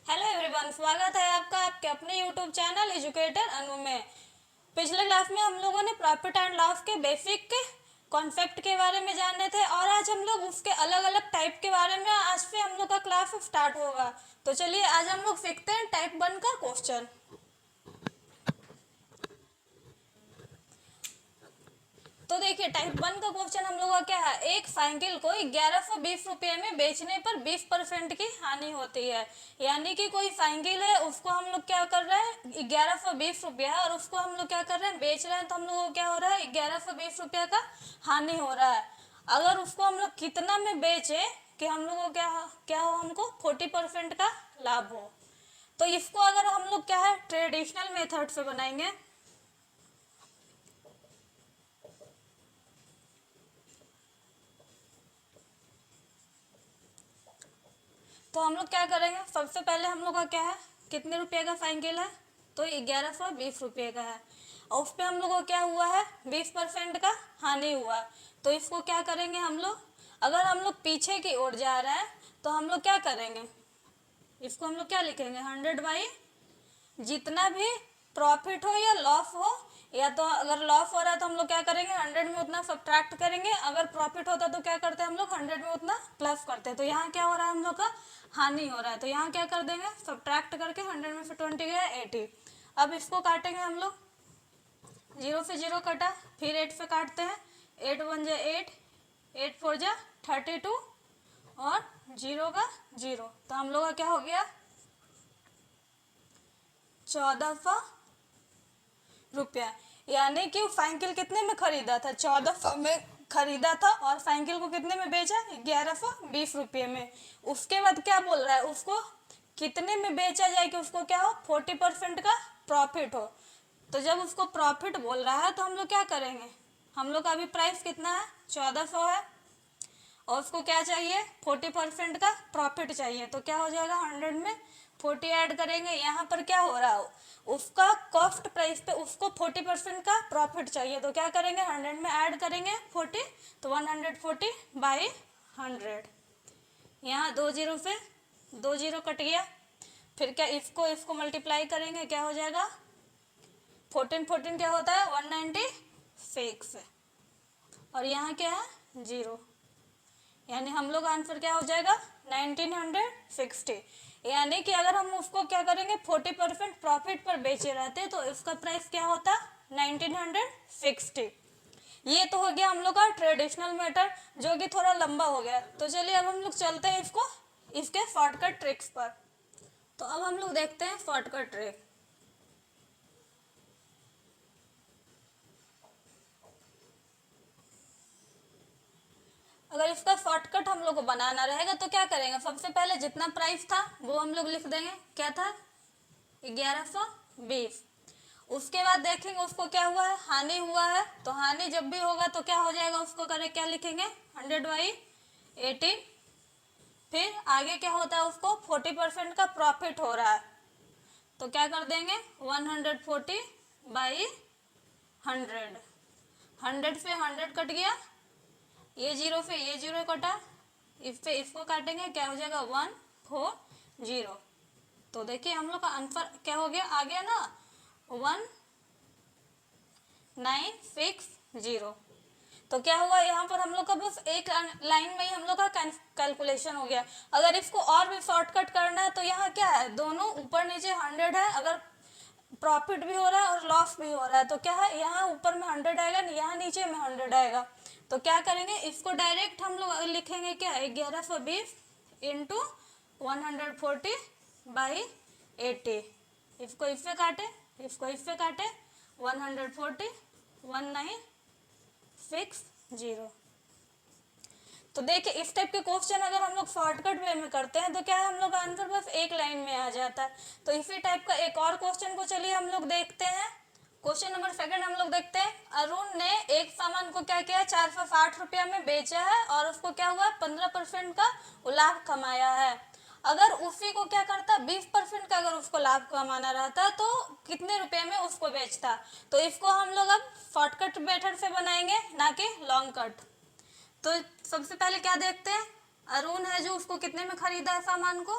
Hello everyone, स्वागत है आपका आपके अपने यूट्यूब चैनल एजुकेटर अनु में। पिछले क्लास में हम लोगों ने प्रॉफिट एंड लॉस के बेसिक कॉन्सेप्ट के बारे में जाने थे और आज हम लोग उसके अलग अलग टाइप के बारे में आज से हम लोग का क्लास स्टार्ट होगा। तो चलिए आज हम लोग सीखते हैं टाइप 1 का क्वेश्चन। तो देखिए टाइप 1 का क्वेश्चन हम लोग का क्या है, एक साइकिल को 1120 रुपये में बेचने पर 20% की हानि होती है। यानी कि कोई साइकिल है उसको हम लोग क्या कर रहे हैं 1120 रुपया है और उसको हम लोग क्या कर रहे हैं बेच रहे हैं, तो हम लोग को क्या हो रहा है 1120 रुपया का हानि हो रहा है। अगर उसको हम लोग कितना में बेचे कि हम लोग को क्या हो हमको 40% का लाभ हो। तो इसको अगर हम लोग क्या है ट्रेडिशनल मेथड से बनाएंगे तो हम लोग क्या करेंगे, सबसे पहले हम लोग का क्या है कितने रुपये का साइकिल है, तो 1120 रुपये का है और उस पर हम लोग को क्या हुआ है 20% का हानि हुआ। तो इसको क्या करेंगे हम लोग, अगर हम लोग पीछे की ओर जा रहे हैं तो हम लोग क्या करेंगे, इसको हम लोग क्या लिखेंगे 100 बाई जितना भी प्रॉफिट हो या लॉस हो, या तो अगर लॉस हो रहा है तो हम लोग क्या करेंगे 100 में उतना सब्ट्रैक्ट करेंगे, अगर प्रॉफिट होता तो क्या करते हैं हम लोग 100 में उतना प्लस करते हैं। तो यहाँ क्या हो रहा है हम लोग का हानि हो रहा है, तो यहाँ क्या कर देंगे सब्ट्रैक्ट करके 100 में से 20 गया 80। अब इसको काटेंगे हम लोग, 0 से 0 कटा, फिर 8 से काटते हैं, 8 1 जा 8, 8 4 जा 32 और 0 का 0, तो हम लोग का क्या हो गया 1400 रुपया। यानी कि साइकिल कितने में खरीदा था 1400 में खरीदा था और साइकिल को कितने में बेचा 1120 रुपये में। उसके बाद क्या बोल रहा है उसको कितने में बेचा जाए कि उसको क्या हो 40% का प्रॉफिट हो। तो जब उसको प्रॉफिट बोल रहा है तो हम लोग क्या करेंगे, हम लोग का अभी प्राइस कितना है 1400 है और उसको क्या चाहिए 40% का प्रॉफिट चाहिए। तो क्या हो जाएगा 100 में 40 ऐड करेंगे, यहाँ पर क्या हो रहा है उसका कॉस्ट प्राइस पे उसको 40% का प्रॉफिट चाहिए। तो क्या करेंगे 100 में ऐड करेंगे 40, तो 140 बाई 100, यहाँ 2 जीरो से 2 जीरो कट गया, फिर क्या इसको मल्टीप्लाई करेंगे क्या हो जाएगा 14 14 क्या होता है 196 और यहाँ क्या है 0, यानी हम लोग आंसर क्या हो जाएगा 1960। यानी कि अगर हम उसको क्या करेंगे 40% प्रॉफिट पर बेचे रहते तो इसका प्राइस क्या होता 1960। ये तो हो गया हम लोग का ट्रेडिशनल मेथड जो कि थोड़ा लंबा हो गया। तो चलिए अब हम लोग चलते हैं इसके शॉर्टकट ट्रिक्स पर। तो अब हम लोग देखते हैं शॉर्टकट ट्रिक। अगर इसका शॉर्टकट हम लोग को बनाना रहेगा तो क्या करेंगे, सबसे पहले जितना प्राइस था वो हम लोग लिख देंगे, क्या था 1120। उसके बाद देखेंगे उसको क्या हुआ है, हानि हुआ है। तो हानि जब भी होगा तो क्या हो जाएगा, उसको करें क्या लिखेंगे 100/18। फिर आगे क्या होता है, उसको 40% का प्रॉफिट हो रहा है तो क्या कर देंगे 140/100। 100 से 100 कट गया, ये जीरो से ये जीरो कटा, इस पे इसको काटेंगे क्या हो जाएगा 140। तो देखिए हम लोग का आंसर क्या हो गया, आ गया ना 1960। तो क्या हुआ यहाँ पर हम लोग का बस एक लाइन में ही हम लोग का कैलकुलेशन हो गया। अगर इसको और भी शॉर्टकट करना है तो यहाँ क्या है, दोनों ऊपर नीचे 100 है, अगर प्रॉफिट भी हो रहा है और लॉस भी हो रहा है तो क्या है, यहाँ ऊपर में 100 आएगा, यहाँ नीचे में 100 आएगा। तो क्या करेंगे, इसको डायरेक्ट हम लोग लिखेंगे क्या 1120 इंटू 140/80। इसको इससे काटे, इसको इससे काटे, 140 1960। तो देखिए इस टाइप के क्वेश्चन अगर हम लोग शॉर्टकट वे में करते हैं तो क्या है, हम लोग का आंसर बस एक लाइन में आ जाता है। तो इसी टाइप का एक और क्वेश्चन को चलिए हम लोग देखते हैं। क्वेश्चन नंबर 2 हम लोग देखते हैं। अरुण ने एक सामान को क्या किया 460 रुपया में बेचा है और उसको क्या हुआ 15% का लाभ कमाया है। अगर उसी को क्या करता 20% का अगर उसको लाभ कमाना रहता तो कितने रुपए में उसको बेचता। तो इसको हम लोग अब शॉर्टकट मेथड से बनाएंगे ना कि लॉन्ग कट। तो सबसे पहले क्या देखते हैं, अरुण है जो उसको कितने में खरीदा है सामान को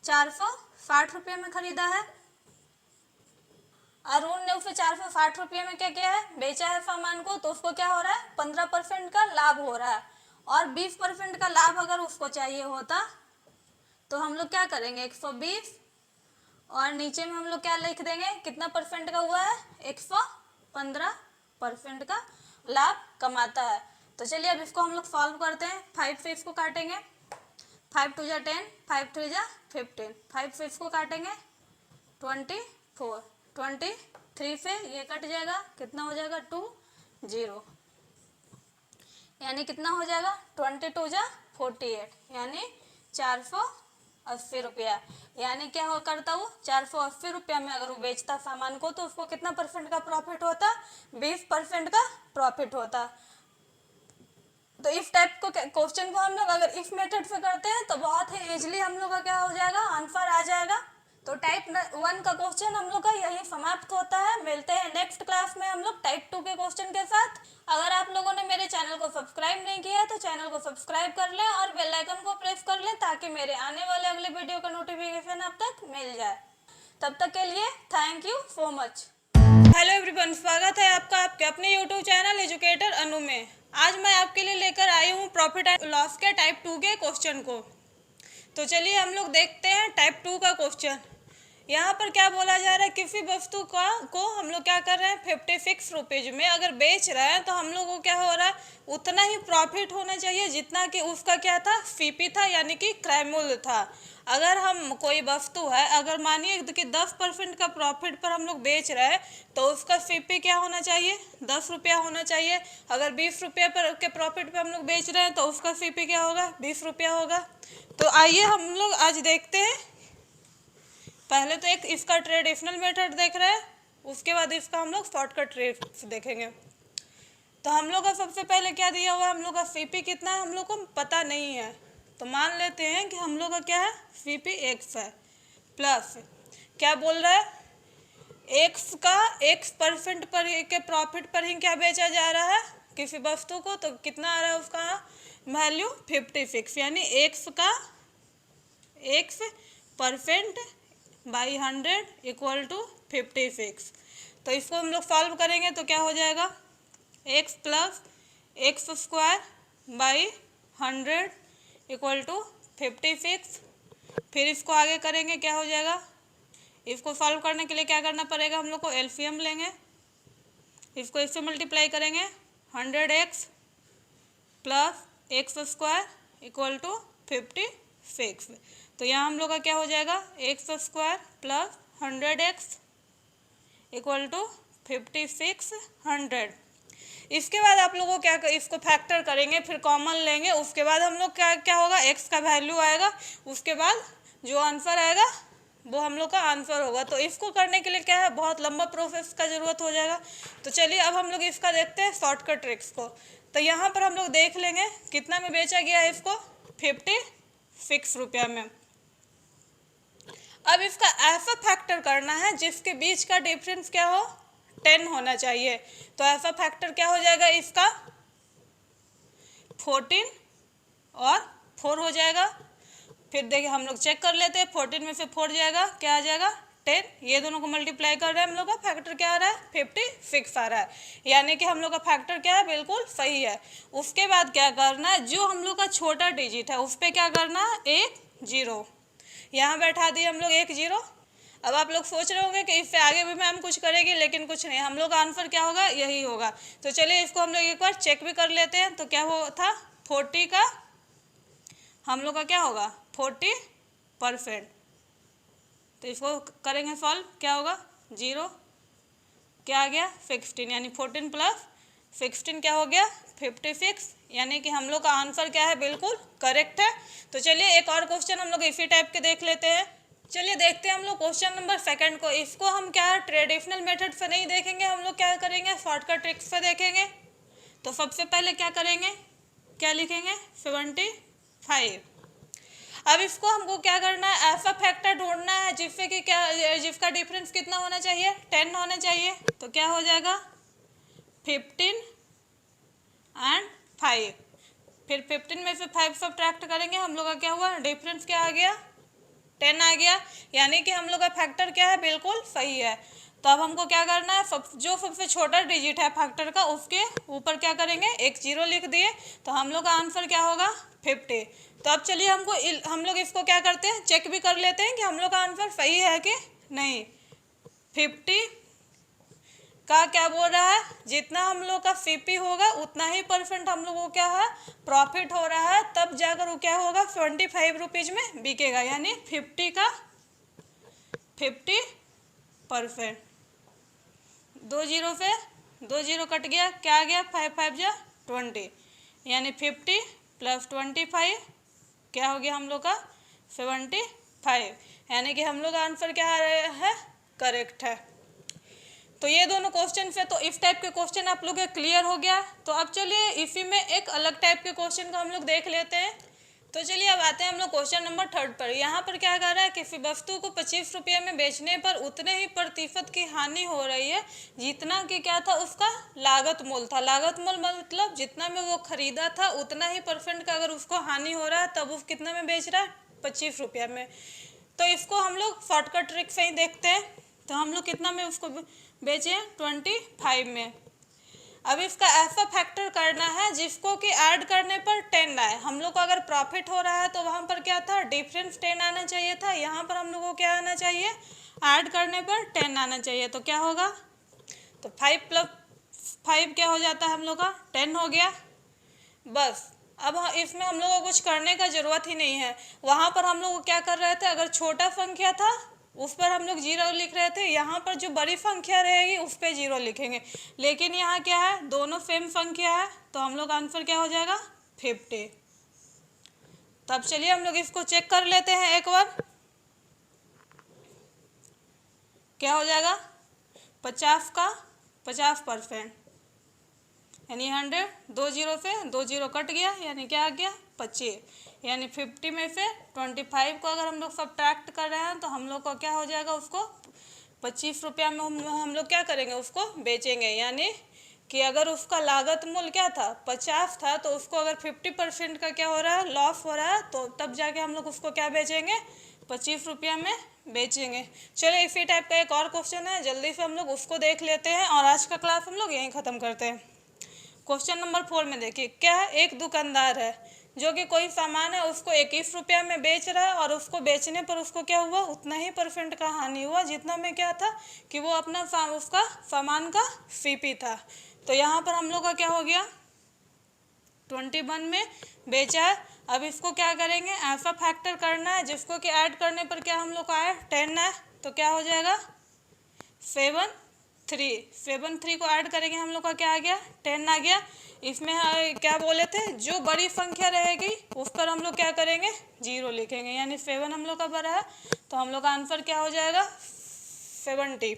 460 रुपये में खरीदा है। अरुण ने उसे 460 रुपये में क्या किया है, बेचा है सामान को, तो उसको क्या हो रहा है 15% का लाभ हो रहा है। और 20% का लाभ अगर उसको चाहिए होता तो हम लोग क्या करेंगे 120 और नीचे में हम लोग क्या लिख देंगे, कितना परसेंट का हुआ है 115% का लाभ कमाता है। तो चलिए अब इसको हम लोग सॉल्व करते हैं। 5 से इसको काटेंगे, 5 2 जा 10, 5 3 जा 15, 5 से इसको काटेंगे 24, 23 से ये कट जाएगा, कितना हो जाएगा 20, यानी कितना हो जाएगा 22 जा 48, यानी 480 रुपया। यानी क्या हो करता वो 480 रुपया में अगर वो बेचता सामान को तो उसको कितना परसेंट का प्रॉफिट होता 20% का प्रॉफिट होता। तो इस टाइप को क्वेश्चन को हम लोग अगर इस मेथड से करते हैं तो बहुत ही इजीली हम लोग का क्या हो जाएगा आंसर आ जाएगा। तो टाइप 1 का क्वेश्चन हम लोग का यही समाप्त होता है। मिलते हैं नेक्स्ट क्लास में हम लोग टाइप 2 के क्वेश्चन के साथ। अगर आप लोगों ने मेरे चैनल को सब्सक्राइब नहीं किया है तो चैनल को सब्सक्राइब कर लें और बेल आइकन को प्रेस कर लें ताकि मेरे आने वाले अगले वीडियो का नोटिफिकेशन आप तक मिल जाए। तब तक के लिए thank you so much. Hello everyone, स्वागत है आपका आपके अपने यूट्यूब चैनल एजुकेटर अनु में। आज मैं आपके लिए लेकर आई हूँ प्रॉफिट एंड लॉस के टाइप 2 के क्वेश्चन को। तो चलिए हम लोग देखते हैं टाइप 2 का क्वेश्चन। यहाँ पर क्या बोला जा रहा है, किसी वस्तु को हम लोग क्या कर रहे हैं 56 रुपीज़ में अगर बेच रहे हैं तो हम लोग को क्या हो रहा है उतना ही प्रॉफिट होना चाहिए जितना कि उसका क्या था सीपी था, यानी कि क्रय मूल्य था। अगर हम कोई वस्तु है, अगर मानिए कि 10% का प्रॉफिट पर हम लोग बेच रहे हैं तो उसका सीपी क्या होना चाहिए 10 रुपया होना चाहिए। अगर 20 रुपये पर के प्रॉफिट पर हम लोग बेच रहे हैं तो उसका सीपी क्या होगा 20 रुपया होगा। तो आइए हम लोग आज देखते हैं। पहले तो एक इसका ट्रेडिशनल मेथड देख रहे हैं, उसके बाद इसका हम लोग शॉर्टकट ट्रिक्स देखेंगे। तो हम लोग का सबसे पहले क्या दिया हुआ है, हम लोग का सीपी कितना है हम लोग को पता नहीं है। तो मान लेते हैं कि हम लोग का क्या है सीपी x है, प्लस क्या बोल रहा है x का x% पर के प्रॉफिट पर ही क्या बेचा जा रहा है किसी वस्तु को, तो कितना आ रहा है उसका वैल्यू 56, यानी x का x% बाई 100 इक्वल टू 56। तो इसको हम लोग सॉल्व करेंगे तो क्या हो जाएगा x plus x² by 100 equal to 50 fix. फिर इसको आगे करेंगे, क्या हो जाएगा, इसको सॉल्व करने के लिए क्या करना पड़ेगा, हम लोग को एलसीएम लेंगे, इसको इससे मल्टीप्लाई करेंगे, 100x plus x square equal to 50 fix. तो यहाँ हम लोग का क्या हो जाएगा, x square plus 100x equal to 56 100। इसके बाद आप लोगों को क्या, इसको फैक्टर करेंगे, फिर कॉमन लेंगे, उसके बाद हम लोग क्या क्या होगा, x का वैल्यू आएगा, उसके बाद जो आंसर आएगा वो हम लोग का आंसर होगा। तो इसको करने के लिए क्या है, बहुत लंबा प्रोसेस का ज़रूरत हो जाएगा। तो चलिए अब हम लोग इसका देखते हैं शॉर्टकट ट्रिक्स को। तो यहाँ पर हम लोग देख लेंगे कितना में बेचा गया है इसको, 56 रुपया में। अब इसका ऐसा फैक्टर करना है जिसके बीच का डिफरेंस क्या हो, 10 होना चाहिए। तो ऐसा फैक्टर क्या हो जाएगा इसका, 14 और 4 हो जाएगा। फिर देखिए हम लोग चेक कर लेते हैं, 14 में से 4 जाएगा, क्या आ जाएगा 10। ये दोनों को मल्टीप्लाई कर रहे हैं, हम लोग का फैक्टर क्या आ रहा है, 56 आ रहा है, यानी कि हम लोग का फैक्टर क्या है, बिल्कुल सही है। उसके बाद क्या करना है, जो हम लोग का छोटा डिजिट है उस पर क्या करना है, एक जीरो यहाँ बैठा दिए हम लोग, एक जीरो। अब आप लोग सोच रहे होंगे कि इससे आगे भी मैम कुछ करेगी, लेकिन कुछ नहीं, हम लोग का आंसर क्या होगा, यही होगा। तो चलिए इसको हम लोग एक बार चेक भी कर लेते हैं। तो क्या हो था, 40 का हम लोग का क्या होगा, 40%। तो इसको करेंगे सॉल्व, क्या होगा, जीरो, क्या आ गया 16, यानी 14 प्लस 16 क्या हो गया 56, यानी कि हम लोग का आंसर क्या है, बिल्कुल करेक्ट है। तो चलिए एक और क्वेश्चन हम लोग इसी टाइप के देख लेते हैं। चलिए देखते हैं हम लोग क्वेश्चन नंबर 2 को। इसको हम क्या है, ट्रेडिशनल मेथड से नहीं देखेंगे, हम लोग क्या करेंगे, शॉर्टकट ट्रिक्स से देखेंगे। तो सबसे पहले क्या करेंगे, क्या लिखेंगे, 75। अब इसको हमको क्या करना है, ऐसा फैक्टर ढूंढना है जिससे कि क्या, जिसका डिफरेंस कितना होना चाहिए, 10 होना चाहिए। तो क्या हो जाएगा, 15 एंड 5। फिर 15 में से 5 सब्ट्रैक्ट करेंगे, हम लोग का क्या हुआ, डिफरेंस क्या आ गया, 10 आ गया, यानी कि हम लोग का फैक्टर क्या है, बिल्कुल सही है। तो अब हमको क्या करना है, जो सबसे छोटा डिजिट है फैक्टर का उसके ऊपर क्या करेंगे, एक जीरो लिख दिए। तो हम लोग का आंसर क्या होगा, 50। तो अब चलिए हम लोग इसको क्या करते हैं, चेक भी कर लेते हैं कि हम लोग का आंसर सही है कि नहीं। 50 का क्या बोल रहा है, जितना हम लोग का सीपी होगा उतना ही % हम लोगों को क्या है, प्रॉफिट हो रहा है, तब जाकर वो क्या होगा, 25 रुपीज़ में बिकेगा, यानी 50 का 50%। 2 जीरो से 2 जीरो कट गया, क्या आ गया, 5 5 जा 20, यानी 50 प्लस 25 क्या हो गया हम लोग का, 75, यानी कि हम लोग का आंसर क्या है, करेक्ट है। तो ये दोनों क्वेश्चन से, तो इस टाइप के क्वेश्चन आप लोग क्लियर हो गया। तो अब चलिए इसी में एक अलग टाइप के क्वेश्चन को हम लोग देख लेते हैं। तो चलिए अब आते हैं हम लोग क्वेश्चन नंबर 3 पर। यहाँ पर क्या कर रहा है, किसी वस्तु को 25 रुपये में बेचने पर उतने ही प्रतिशत की हानि हो रही है जितना कि क्या था, उसका लागत मूल था। लागत मूल मतलब जितना में वो खरीदा था उतना ही % का अगर उसको हानि हो रहा है, तब वो कितना में बेच रहा है, 25 रुपये में। तो इसको हम लोग शॉर्टकट ट्रिक से ही देखते हैं। तो हम लोग कितना में उसको बेचे, 25 में। अब इसका ऐसा फैक्टर करना है जिसको कि ऐड करने पर 10 आए। हम लोग को अगर प्रॉफिट हो रहा है तो वहाँ पर क्या था, डिफरेंस 10 आना चाहिए था, यहाँ पर हम लोगों को क्या आना चाहिए, ऐड करने पर 10 आना चाहिए। तो क्या होगा, तो 5 प्लस 5 क्या हो जाता है हम लोग का, 10 हो गया। बस अब इसमें हम लोग को कुछ करने का ज़रूरत ही नहीं है। वहाँ पर हम लोग क्या कर रहे थे, अगर छोटा संख्या था उस पर हम लोग जीरो लिख रहे थे, यहाँ पर जो बड़ी संख्या रहेगी उस पर जीरो लिखेंगे। लेकिन यहाँ क्या है, दोनों सेम संख्या है, तो हम लोग आंसर क्या हो जाएगा, 50। तब चलिए हम लोग इसको चेक कर लेते हैं एक बार, क्या हो जाएगा, 50 का 50%, यानी 100, 2 जीरो से 2 जीरो कट गया, यानी क्या आ गया, 25, यानी 50 में से 25 को अगर हम लोग सब्ट्रैक्ट कर रहे हैं तो हम लोग को क्या हो जाएगा, उसको 25 रुपया में हम लोग क्या करेंगे, उसको बेचेंगे। यानी कि अगर उसका लागत मूल्य क्या था, 50 था, तो उसको अगर 50% का क्या हो रहा है, लॉस हो रहा है, तो तब जाके हम लोग उसको क्या बेचेंगे, 25 रुपया में बेचेंगे। चलिए इसी टाइप का एक और क्वेश्चन है, जल्दी से हम लोग उसको देख लेते हैं और आज का क्लास हम लोग यहीं ख़त्म करते हैं। क्वेश्चन नंबर 4 में देखिए क्या है, एक दुकानदार है जो कि कोई सामान है उसको 21 रुपया में बेच रहा है और उसको बेचने पर उसको क्या हुआ, उतना ही परसेंट का हानि हुआ जितना में क्या था कि वो अपना उसका सामान का सीपी था। तो यहाँ पर हम लोग का क्या हो गया, 21 में बेचा है। अब इसको क्या करेंगे, ऐसा फैक्टर करना है जिसको कि ऐड करने पर क्या हम लोग का आया 10 है, तो क्या हो जाएगा 7 को ऐड करेंगे हम लोग का क्या आ गया 10 आ गया। इसमें क्या बोले थे, जो बड़ी संख्या रहेगी उस पर हम लोग क्या करेंगे 0 लिखेंगे, यानी 7 हम लोग का बड़ा है, तो हम लोग का आंसर क्या हो जाएगा 70।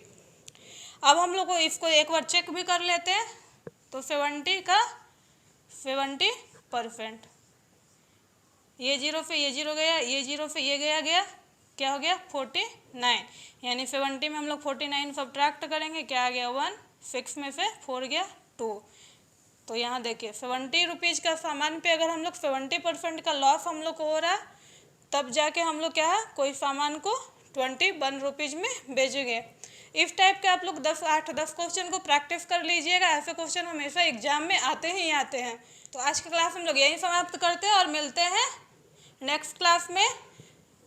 अब हम लोग को इसको एक बार चेक भी कर लेते हैं, तो 70%, ये 0 से ये 0 गया, ये 0 से ये गया क्या हो गया 49, यानी 70 में हम लोग 49 सब्ट्रैक्ट करेंगे, क्या आ गया 1, 6 में से 4 गया 2। तो यहाँ देखिए 70 रुपीज़ का सामान पे अगर हम लोग 70% का लॉस हम लोग को हो रहा है, तब जाके हम लोग क्या है कोई सामान को 21 रुपीज़ में बेचेंगे। इस टाइप के आप लोग 10 क्वेश्चन को प्रैक्टिस कर लीजिएगा, ऐसे क्वेश्चन हमेशा एग्जाम में आते ही आते हैं। तो आज की क्लास हम लोग यहीं समाप्त करते हैं और मिलते हैं नेक्स्ट क्लास में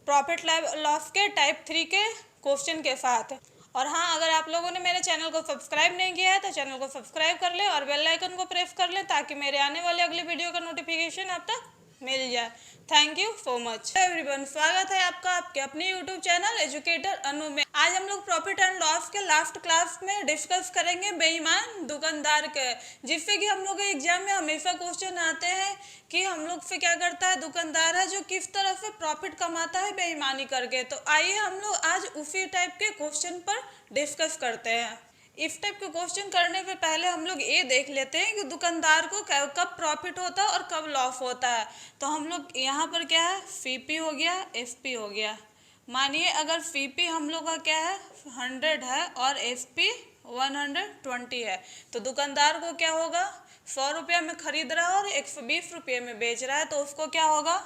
प्रॉफिट लॉस के टाइप 3 के क्वेश्चन के साथ। और हाँ, अगर आप लोगों ने मेरे चैनल को सब्सक्राइब नहीं किया है तो चैनल को सब्सक्राइब कर लें और बेल आइकन को प्रेस कर लें ताकि मेरे आने वाले अगली वीडियो का नोटिफिकेशन आप तक मिल जाए। Thank you so much everyone, स्वागत है आपका आपके अपने यूट्यूब चैनल एजुकेटर अनु में। आज हम लोग प्रॉफिट एंड लॉस के लास्ट क्लास में डिस्कस करेंगे बेईमान दुकानदार के, जिससे कि हम लोग के एग्जाम में हमेशा क्वेश्चन आते हैं कि हम लोग से क्या करता है दुकानदार है जो किस तरह से प्रॉफिट कमाता है बेईमानी करके। तो आइए हम लोग आज उसी टाइप के क्वेश्चन पर डिस्कस करते हैं। इस टाइप के क्वेश्चन करने से पहले हम लोग ये देख लेते हैं कि दुकानदार को कब प्रॉफिट होता है और कब लॉस होता है। तो हम लोग यहाँ पर क्या है सीपी हो गया, एसपी हो गया। मानिए अगर सीपी हम लोग का क्या है 100 है और एसपी 120 है, तो दुकानदार को क्या होगा 100 रुपया में खरीद रहा है और 120 रुपये में बेच रहा है, तो उसको क्या होगा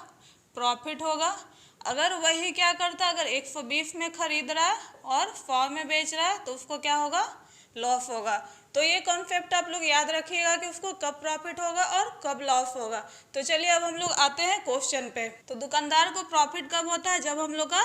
प्रॉफिट होगा। अगर वही क्या करता है, अगर 120 में खरीद रहा है और 100 में बेच रहा है तो उसको क्या होगा लॉस होगा। तो ये कॉन्सेप्ट आप लोग याद रखिएगा कि उसको कब प्रॉफिट होगा और कब लॉस होगा। तो चलिए अब हम लोग आते हैं क्वेश्चन पे। तो दुकानदार को प्रॉफिट कब होता है, जब हम लोग का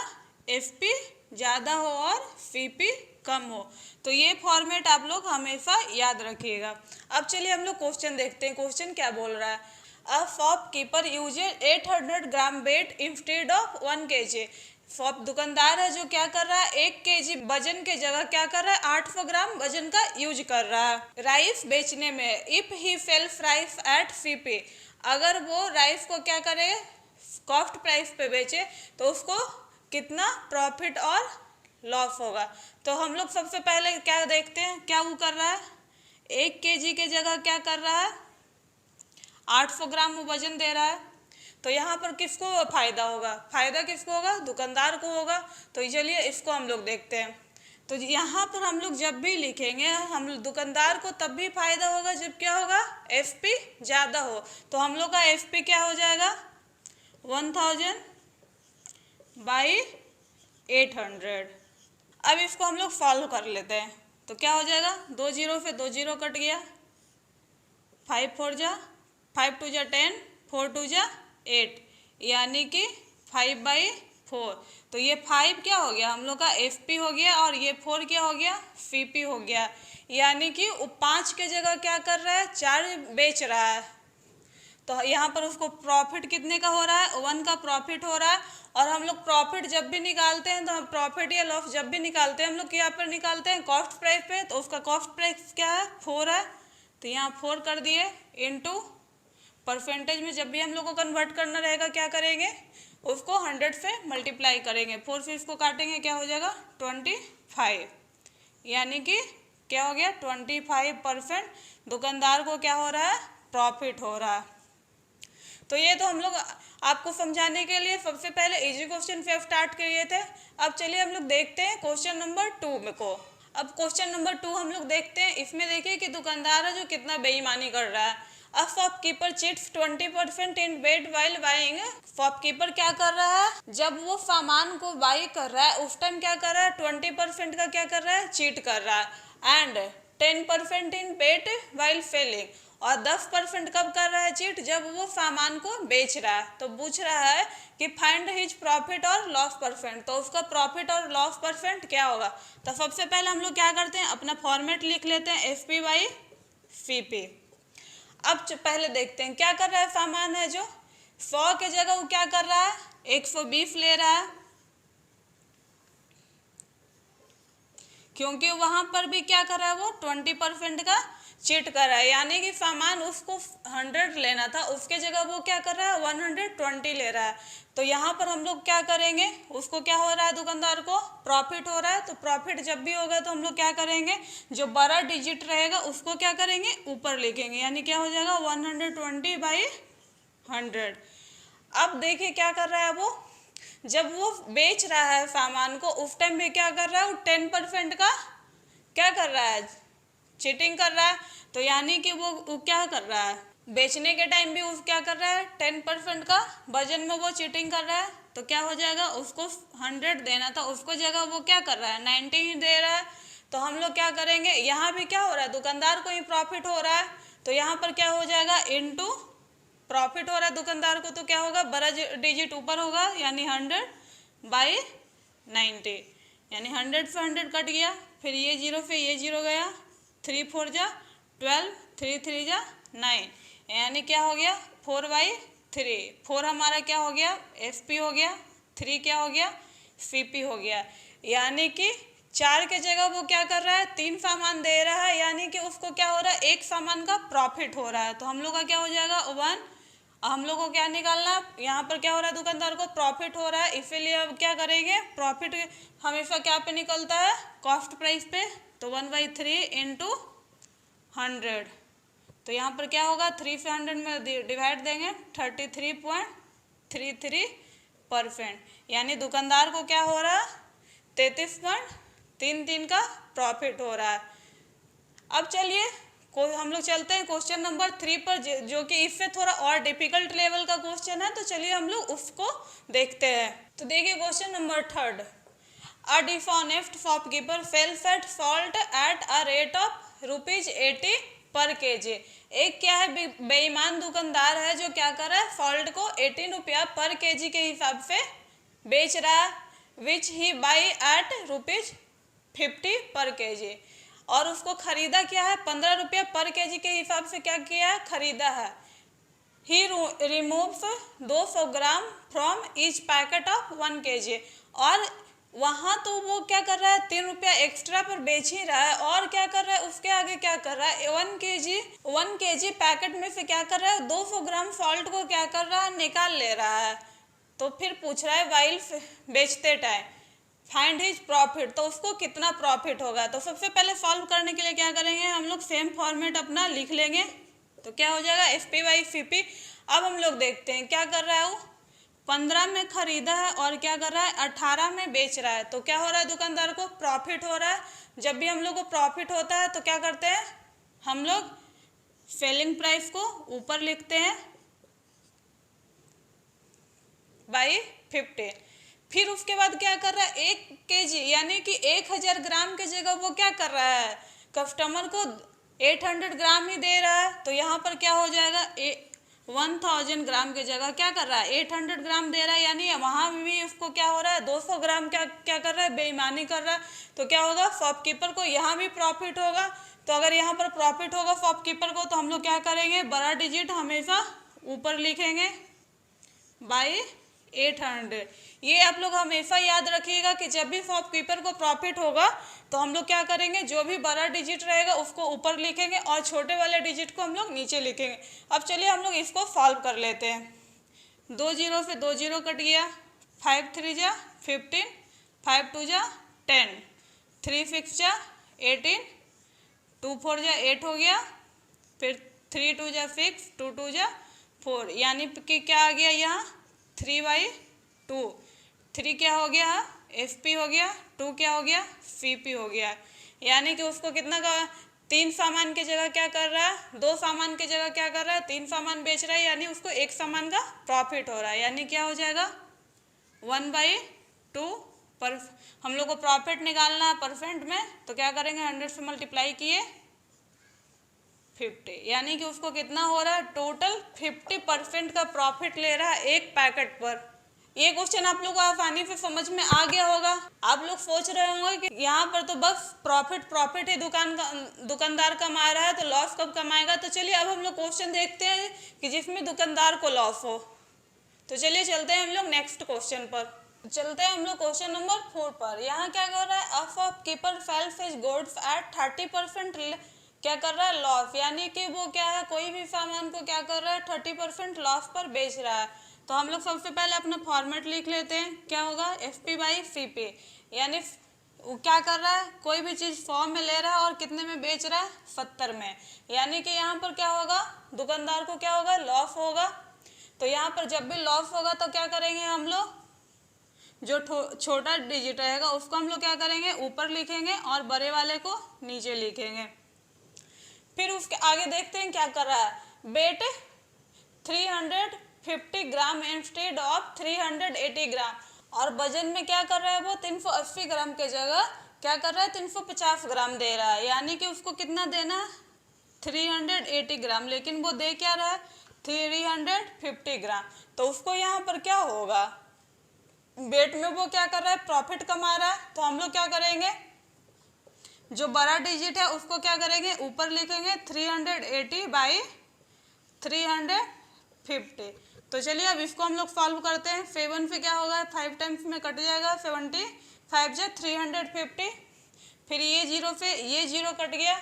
एसपी ज़्यादा हो और सीपी कम हो। तो ये फॉर्मेट आप लोग हमेशा याद रखिएगा। अब चलिए हम लोग क्वेश्चन देखते हैं, क्वेश्चन क्या बोल रहा है। A shopkeeper uses 800 gram weight instead of 1 kg। Shop दुकानदार है जो क्या कर रहा है 1 kg वजन के जगह क्या कर रहा है 800 ग्राम वजन का यूज कर रहा है राइस बेचने में। If he sells rice at CP, अगर वो राइस को क्या करे कॉस्ट प्राइस पे बेचे तो उसको कितना प्रॉफिट और लॉस होगा। तो हम लोग सबसे पहले क्या देखते हैं, क्या वो कर रहा है 1 kg के जगह क्या कर रहा है 800 ग्राम वो वजन दे रहा है। तो यहाँ पर किसको फायदा होगा, फायदा किसको होगा दुकानदार को होगा। तो चलिए इसको हम लोग देखते हैं। तो यहाँ पर हम लोग जब भी लिखेंगे हम दुकानदार को तब भी फायदा होगा जब क्या होगा एसपी ज़्यादा हो। तो हम लोग का एसपी क्या हो जाएगा 1000 बाई 800। अब इसको हम लोग सॉल्व कर लेते हैं। तो क्या हो जाएगा 2 0 से 2 0 कट गया, 5 4 जा 5 2 जा 10, 4 2 जा 8, यानी कि 5/4। तो ये 5 क्या हो गया हम लोग का एसपी हो गया और ये 4 क्या हो गया सीपी हो गया, यानी कि वो 5 के जगह क्या कर रहा है 4 बेच रहा है। तो यहाँ पर उसको प्रॉफिट कितने का हो रहा है 1 का प्रॉफिट हो रहा है। और हम लोग प्रॉफिट जब भी निकालते हैं तो हम प्रॉफिट या लॉस जब भी निकालते हैं हम लोग यहाँ पर निकालते हैं कॉस्ट प्राइस पे। तो उसका कॉस्ट प्राइस क्या है 4 है, तो यहाँ 4 कर दिए इनटू परसेंटेज में जब भी हम लोग को कन्वर्ट करना रहेगा क्या करेंगे उसको 100 से मल्टीप्लाई करेंगे, 4 से इसको काटेंगे क्या हो जाएगा 25, यानी कि क्या हो गया 25% दुकानदार को क्या हो रहा है प्रॉफिट हो रहा है। तो ये तो हम लोग आपको समझाने के लिए सबसे पहले इजी क्वेश्चन से स्टार्ट किए थे। अब चलिए हम लोग देखते हैं क्वेश्चन नंबर 2 में को। अब क्वेश्चन नंबर 2 हम लोग देखते हैं। इसमें देखिए कि दुकानदार है जो कितना बेईमानी कर रहा है। A shopkeeper cheats 20% in weight while buying. Shopkeeper क्या कर रहा है जब वो सामान को बाई कर रहा है उस टाइम क्या कर रहा है 20% का क्या कर रहा है चीट कर रहा है and 10% in weight while selling. और 10% कब कर रहा है चीट, जब वो सामान को बेच रहा है। तो पूछ रहा है कि फाइंड हिज प्रॉफिट और लॉस परसेंट, तो उसका प्रॉफिट और लॉस परसेंट क्या होगा। तो सबसे पहले हम लोग क्या करते हैं, अपना फॉर्मेट लिख लेते हैं FP बाई CP। अब पहले देखते हैं क्या कर रहा है, सामान है जो 100 के जगह वो क्या कर रहा है 120 ले रहा है, क्योंकि वहां पर भी क्या कर रहा है वो 20% का चीट कर रहा है, यानी कि सामान उसको 100 लेना था, उसके जगह वो क्या कर रहा है 120 ले रहा है। तो यहाँ पर हम लोग क्या करेंगे, उसको क्या हो रहा है दुकानदार को प्रॉफिट हो रहा है, तो प्रॉफिट जब भी होगा तो हम लोग क्या करेंगे, जो बड़ा डिजिट रहेगा उसको क्या करेंगे ऊपर लिखेंगे, यानी क्या हो जाएगा 120/100। अब देखिए क्या कर रहा है वो, जब वो बेच रहा है सामान को उस टाइम में क्या कर रहा है वो 10% का क्या कर रहा है चीटिंग कर रहा है। तो यानी कि वो क्या कर रहा है, बेचने के टाइम भी वो क्या कर रहा है 10% का वजन में वो चीटिंग कर रहा है। तो क्या हो जाएगा, उसको 100 देना था, उसको जगह वो क्या कर रहा है 90 ही दे रहा है। तो हम लोग क्या करेंगे, यहाँ भी क्या हो रहा है दुकानदार को ही प्रॉफिट हो रहा है, तो यहाँ पर क्या हो जाएगा इनटू प्रॉफिट हो रहा है दुकानदार को, तो क्या होगा बड़ा डिजिट ऊपर होगा, यानी 100/90, यानी 100 से 100 कट गया, फिर ये जीरो से ये जीरो गया, 3 4 जा 12, 3 3 जा 9, यानी क्या हो गया 4/3। 4 हमारा क्या हो गया FP हो गया, 3 क्या हो गया CP हो गया, यानी कि 4 के जगह वो क्या कर रहा है 3 सामान दे रहा है, यानी कि उसको क्या हो रहा है एक सामान का प्रॉफिट हो रहा है। तो हम लोग का क्या हो जाएगा 1, हम लोग को क्या निकालना, यहाँ पर क्या हो रहा है दुकानदार को प्रॉफिट हो रहा है, इसीलिए अब क्या करेंगे प्रॉफिट हमेशा क्या पे निकलता है कॉस्ट प्राइस पे, तो 1/3 इंटू 100। तो यहाँ पर क्या होगा 3 से 100 में डिवाइड देंगे 33.33%, यानी दुकानदार को क्या हो रहा है 33.33 का प्रॉफिट हो रहा है। अब चलिए हम लोग चलते हैं क्वेश्चन नंबर 3 पर, जो कि इससे थोड़ा और डिफिकल्ट लेवल का क्वेश्चन है, तो चलिए हम लोग उसको देखते हैं। तो देखिए question number 3, a dishonest shopkeeper sells at salt at a rate of ₹80 per KG. एक क्या है बेईमान दुकानदार है जो क्या कर रहा है सॉल्ट को 18 रुपया पर केजी के हिसाब से बेच रहा है, विच ही बाई एट ₹50 पर केजी, और उसको खरीदा क्या है 15 रुपया पर केजी के हिसाब से क्या किया है खरीदा है। He removes 200 gram from each packet of 1 kg, और वहाँ तो वो क्या कर रहा है 3 रुपया एक्स्ट्रा पर बेच ही रहा है, और क्या कर रहा है उसके आगे क्या कर रहा है 1 kg पैकेट में से क्या कर रहा है 200 ग्राम सॉल्ट को क्या कर रहा है निकाल ले रहा है। तो फिर पूछ रहा है वाइल बेचते टाइम फाइंड हिज प्रॉफिट, तो उसको कितना प्रॉफिट होगा। तो सबसे पहले सॉल्व करने के लिए क्या करेंगे हम लोग सेम फॉर्मेट अपना लिख लेंगे, तो क्या हो जाएगा FP/CP। अब हम लोग देखते हैं क्या कर रहा है वो 15 में खरीदा है और क्या कर रहा है 18 में बेच रहा है, तो क्या हो रहा है दुकानदार को प्रॉफिट हो रहा है। जब भी हम लोग को प्रॉफिट होता है तो क्या करते हैं हम लोग सेलिंग प्राइस को ऊपर लिखते हैं /50। फिर उसके बाद क्या कर रहा है 1 kg यानी कि 1000 ग्राम के जगह वो क्या कर रहा है कस्टमर को 800 ग्राम ही दे रहा है, तो यहाँ पर क्या हो जाएगा 1000 ग्राम के जगह क्या कर रहा है 800 ग्राम दे रहा है, यानी वहाँ भी उसको क्या हो रहा है 200 ग्राम क्या कर रहा है बेईमानी कर रहा है। तो क्या होगा शॉपकीपर को यहाँ भी प्रॉफिट होगा, तो अगर यहाँ पर प्रॉफिट होगा शॉपकीपर को तो हम लोग क्या करेंगे बड़ा डिजिट हमेशा ऊपर लिखेंगे /800। ये आप लोग हमेशा याद रखिएगा कि जब भी शॉपकीपर को प्रॉफिट होगा तो हम लोग क्या करेंगे जो भी बड़ा डिजिट रहेगा उसको ऊपर लिखेंगे और छोटे वाले डिजिट को हम लोग नीचे लिखेंगे। अब चलिए हम लोग इसको सॉल्व कर लेते हैं। 2 0 से 2 0 कट गया, 5 3 जा 15, 5 2 जा 10, 3 6 जा 18, 2 4 जा 8 हो गया, फिर 3 2 जा 6, 2 2 जा 4, यानी कि क्या आ गया यहाँ 3/2। 3 क्या हो गया FP हो गया, 2 क्या हो गया CP हो गया, यानी कि उसको कितना का 3 सामान की जगह क्या कर रहा है 2 सामान की जगह क्या कर रहा है 3 सामान बेच रहा है, यानी उसको 1 सामान का प्रॉफिट हो रहा है, यानी क्या हो जाएगा 1/2 पर। हम लोग को प्रॉफिट निकालना है परसेंट में, तो क्या करेंगे 100 से मल्टीप्लाई किए 50, यानी कि उसको कितना हो रहा है, टोटल 50% का प्रॉफिट ले रहा है एक पैकेट पर। ये क्वेश्चन आप लोग को आसानी से समझ में आ गया होगा। आप लोग सोच रहे होंगे कि यहाँ पर तो बस प्रॉफिट ही दुकानदार कमा रहा है, तो लॉस कब कमाएगा। तो चलिए अब हम लोग क्वेश्चन देखते हैं कि जिसमें दुकानदार को लॉस हो। तो चलिए चलते हैं हम लोग नेक्स्ट क्वेश्चन पर। चलते हैं हम लोग क्वेश्चन नंबर 4 पर। यहाँ क्या कर रहा है, a shopkeeper sales his goods at 30% क्या कर रहा है, लॉस, यानी कि वो क्या है, कोई भी सामान को क्या कर रहा है, 30% लॉस पर बेच रहा है। तो हम लोग सबसे पहले अपना फॉर्मेट लिख लेते हैं, क्या होगा, FP/CP, यानी वो क्या कर रहा है, कोई भी चीज़ 100 में ले रहा है और कितने में बेच रहा है, 70 में, यानी कि यहाँ पर क्या होगा, दुकानदार को क्या होगा, लॉस होगा। तो यहाँ पर जब भी लॉस होगा तो क्या करेंगे हम लोग, जो छोटा डिजिट रहेगा उसको हम लोग क्या करेंगे, ऊपर लिखेंगे और बड़े वाले को नीचे लिखेंगे। फिर उसके आगे देखते हैं क्या कर रहा है, बेट 350 ग्राम इंस्टेड ऑफ 380 ग्राम, और वजन में क्या कर रहा है, वो 380 ग्राम के जगह क्या कर रहा है, 350 ग्राम दे रहा है, यानी कि उसको कितना देना है, 380 ग्राम, लेकिन वो दे क्या रहा है, 350 ग्राम। तो उसको यहाँ पर क्या होगा, बेट में वो क्या कर रहा है, प्रॉफिट कमा रहा है। तो हम लोग क्या करेंगे, जो बड़ा डिजिट है उसको क्या करेंगे, ऊपर लिखेंगे 380/350। तो चलिए अब इसको हम लोग सॉल्व करते हैं। 7 से क्या होगा, 5 टाइम्स में कट जाएगा, 75 से 350, फिर ये जीरो से ये जीरो कट गया,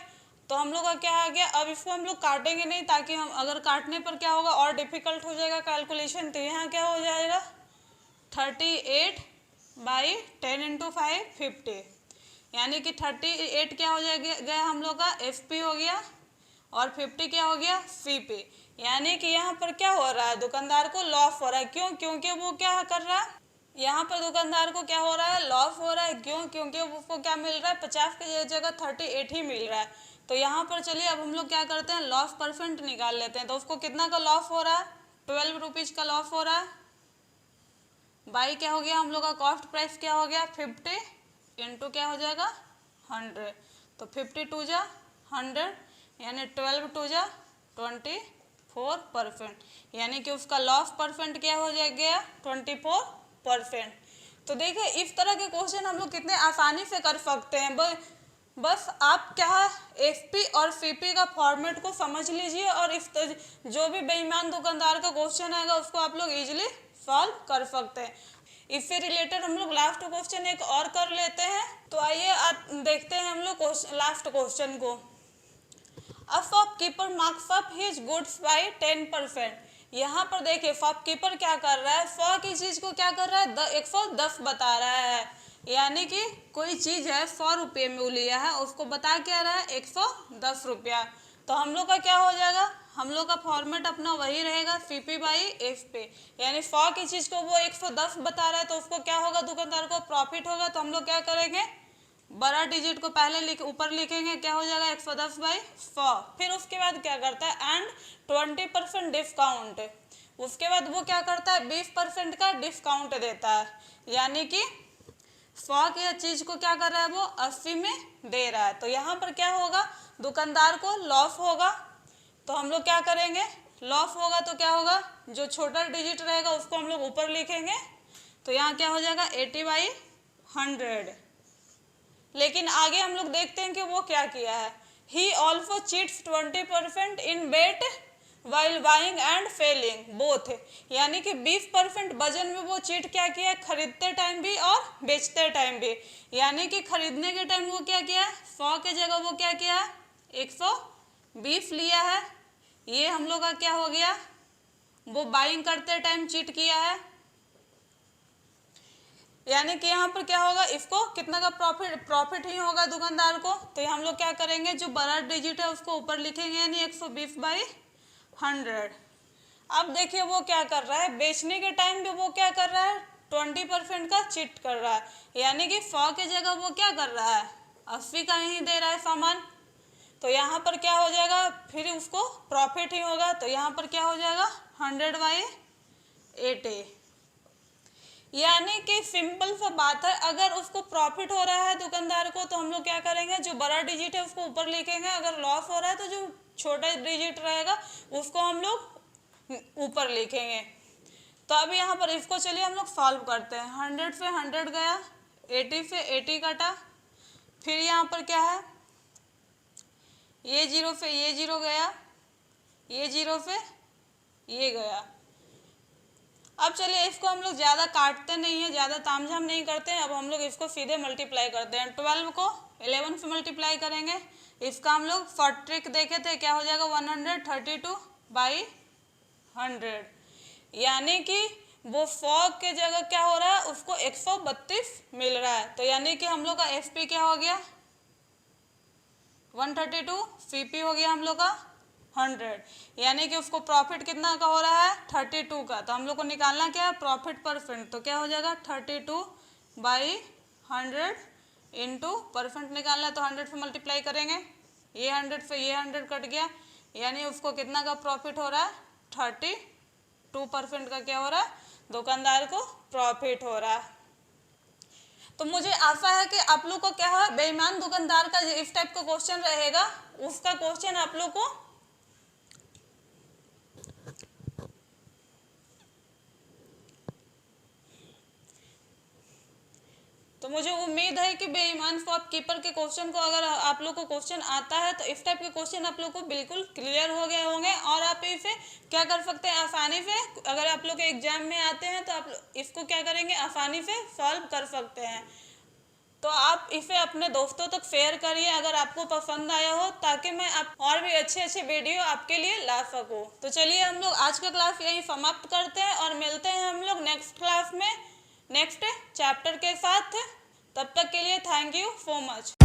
तो हम लोग का क्या आ गया। अब इसको हम लोग काटेंगे नहीं, ताकि हम अगर काटने पर क्या होगा और डिफिकल्ट हो जाएगा कैलकुलेशन। तो यहाँ क्या हो जाएगा, 38/10 × 5 50, यानी कि 38 क्या हो गया हम लोग का, FP हो गया, और 50 क्या हो गया, CP, यानी कि यहाँ पर क्या हो रहा है, दुकानदार को लॉस हो रहा है। क्यों, क्योंकि वो क्या कर रहा है, यहाँ पर दुकानदार को क्या हो रहा है, लॉस हो रहा है। क्यों, क्योंकि उसको क्या मिल रहा है, 50 की जगह 38 ही मिल रहा है। तो यहाँ पर चलिए अब हम लोग क्या करते हैं, लॉस परसेंट निकाल लेते हैं। तो उसको कितना का लॉस हो रहा है, 12 रुपीज़ का लॉस हो रहा है, बाई क्या हो गया हम लोग का, कॉस्ट प्राइस क्या हो गया, 50 इंटू क्या हो जाएगा, 100। तो 50 2 जा 100, यानी 12 2 जा 24%, यानी कि उसका लॉस परसेंट क्या हो जाएगा, 24%। तो देखिए इस तरह के क्वेश्चन हम लोग कितने आसानी से कर सकते हैं। बस आप क्या है, FP और CP का फॉर्मेट को समझ लीजिए, और इस जो भी बेईमान दुकानदार का क्वेश्चन आएगा उसको आप लोग इजीली सॉल्व कर सकते हैं। इससे रिलेटेड हम लोग लास्ट क्वेश्चन एक और कर लेते हैं। तो आइए देखते हैं हम लोग लास्ट क्वेश्चन को। A shopkeeper marks up his goods by 10%। यहाँ पर देखिए शॉपकीपर क्या कर रहा है, 100 की चीज को क्या कर रहा है, 110 बता रहा है, यानी कि कोई चीज है 100 रुपये में लिया है, उसको बता क्या रहा है, 110 रुपया। तो हम लोग का क्या हो जाएगा, हम लोग का फॉर्मेट अपना वही रहेगा, CP/FP, यानी 100 की चीज को वो 110 बता रहा है, तो उसको क्या होगा, दुकानदार को प्रॉफिट होगा। तो हम लोग क्या करेंगे, बड़ा डिजिट को पहले ऊपर लिखेंगे, क्या हो जाएगा, 110/100। फिर उसके बाद क्या करता है, एंड 20% डिस्काउंट, उसके बाद वो क्या करता है, 20% का डिस्काउंट देता है, यानी कि 100 की चीज को क्या कर रहा है, वो 80 में दे रहा है। तो यहाँ पर क्या होगा, दुकानदार को लॉस होगा। तो हम लोग क्या करेंगे, लॉस होगा तो क्या होगा, जो छोटा डिजिट रहेगा उसको हम लोग ऊपर लिखेंगे। तो यहाँ क्या हो जाएगा, 80/100। लेकिन आगे हम लोग देखते हैं कि वो क्या किया है, he also cheats 20% in weight while buying and selling both, यानी कि 20% वजन में वो चीट क्या किया है, खरीदते टाइम भी और बेचते टाइम भी। यानी कि खरीदने के टाइम वो क्या किया है, 100 के जगह वो क्या किया है, 120 लिया है। ये हम लोग का क्या हो गया, वो बाइंग करते टाइम चीट किया है, यानी कि यहाँ पर क्या होगा, इसको कितना का प्रॉफिट ही होगा दुकानदार को। तो हम लोग क्या करेंगे, जो बड़ा डिजिट है उसको ऊपर लिखेंगे, यानी 120/100। अब देखिए वो क्या कर रहा है, बेचने के टाइम भी वो क्या कर रहा है, 20% का चिट कर रहा है, यानी कि 100 की जगह वो क्या कर रहा है, 80 का ही दे रहा है सामान। तो यहाँ पर क्या हो जाएगा, फिर उसको प्रॉफिट ही होगा। तो यहाँ पर क्या हो जाएगा, 100/80, यानी कि सिंपल सा बात है, अगर उसको प्रॉफिट हो रहा है दुकानदार को, तो हम लोग क्या करेंगे, जो बड़ा डिजिट है उसको ऊपर लिखेंगे, अगर लॉस हो रहा है तो जो छोटा डिजिट रहेगा उसको हम लोग ऊपर लिखेंगे। तो अभी यहाँ पर इसको चलिए हम लोग सॉल्व करते हैं। 100 से 100 गया, 80 से 80 कटा, फिर यहाँ पर क्या है, ये 0 से ये 0 गया, ये 0 से ये गया। अब चलिए इसको हम लोग ज़्यादा काटते नहीं है, ज़्यादा तामझाम नहीं करते हैं। अब हम लोग इसको सीधे मल्टीप्लाई करते हैं। 12 को 11 से मल्टीप्लाई करेंगे। इसका हम लोग फॉर ट्रिक देखे थे, क्या हो जाएगा 132/100, यानी कि वो 100 के जगह क्या हो रहा है, उसको 132 मिल रहा है। तो यानी कि हम लोग का एफपी क्या हो गया 132, सीपी हो गया हम लोग का 100, यानी कि उसको प्रॉफिट कितना का हो रहा है 32 का। तो हम लोग को निकालना क्या है प्रॉफिट परसेंट। तो क्या हो जाएगा 32/100 इंटू परसेंट निकालना है तो 100 से मल्टीप्लाई करेंगे। ये 100 से ये 100 कट गया, यानी उसको कितना का प्रॉफिट हो रहा है 32% का क्या हो रहा है दुकानदार को प्रॉफिट हो रहा है। तो मुझे आशा है कि आप लोग को क्या है बेईमान दुकानदार का इस टाइप का क्वेश्चन रहेगा, उसका क्वेश्चन आप लोग को तो मुझे उम्मीद है कि बेईमान शॉपकीपर के क्वेश्चन को अगर आप लोग को क्वेश्चन आता है तो इस टाइप के क्वेश्चन आप लोग को बिल्कुल क्लियर हो गए होंगे और आप इसे क्या कर सकते हैं आसानी से, अगर आप लोग के एग्जाम में आते हैं तो आप इसको क्या करेंगे आसानी से सॉल्व कर सकते हैं। तो आप इसे अपने दोस्तों तक शेयर करिए अगर आपको पसंद आया हो, ताकि मैं आप और भी अच्छे अच्छे वीडियो आपके लिए ला सकूं। तो चलिए हम लोग आज का क्लास यहीं समाप्त करते हैं और मिलते हैं हम लोग नेक्स्ट क्लास में नेक्स्ट चैप्टर के साथ। तब तक के लिए थैंक यू सो मच।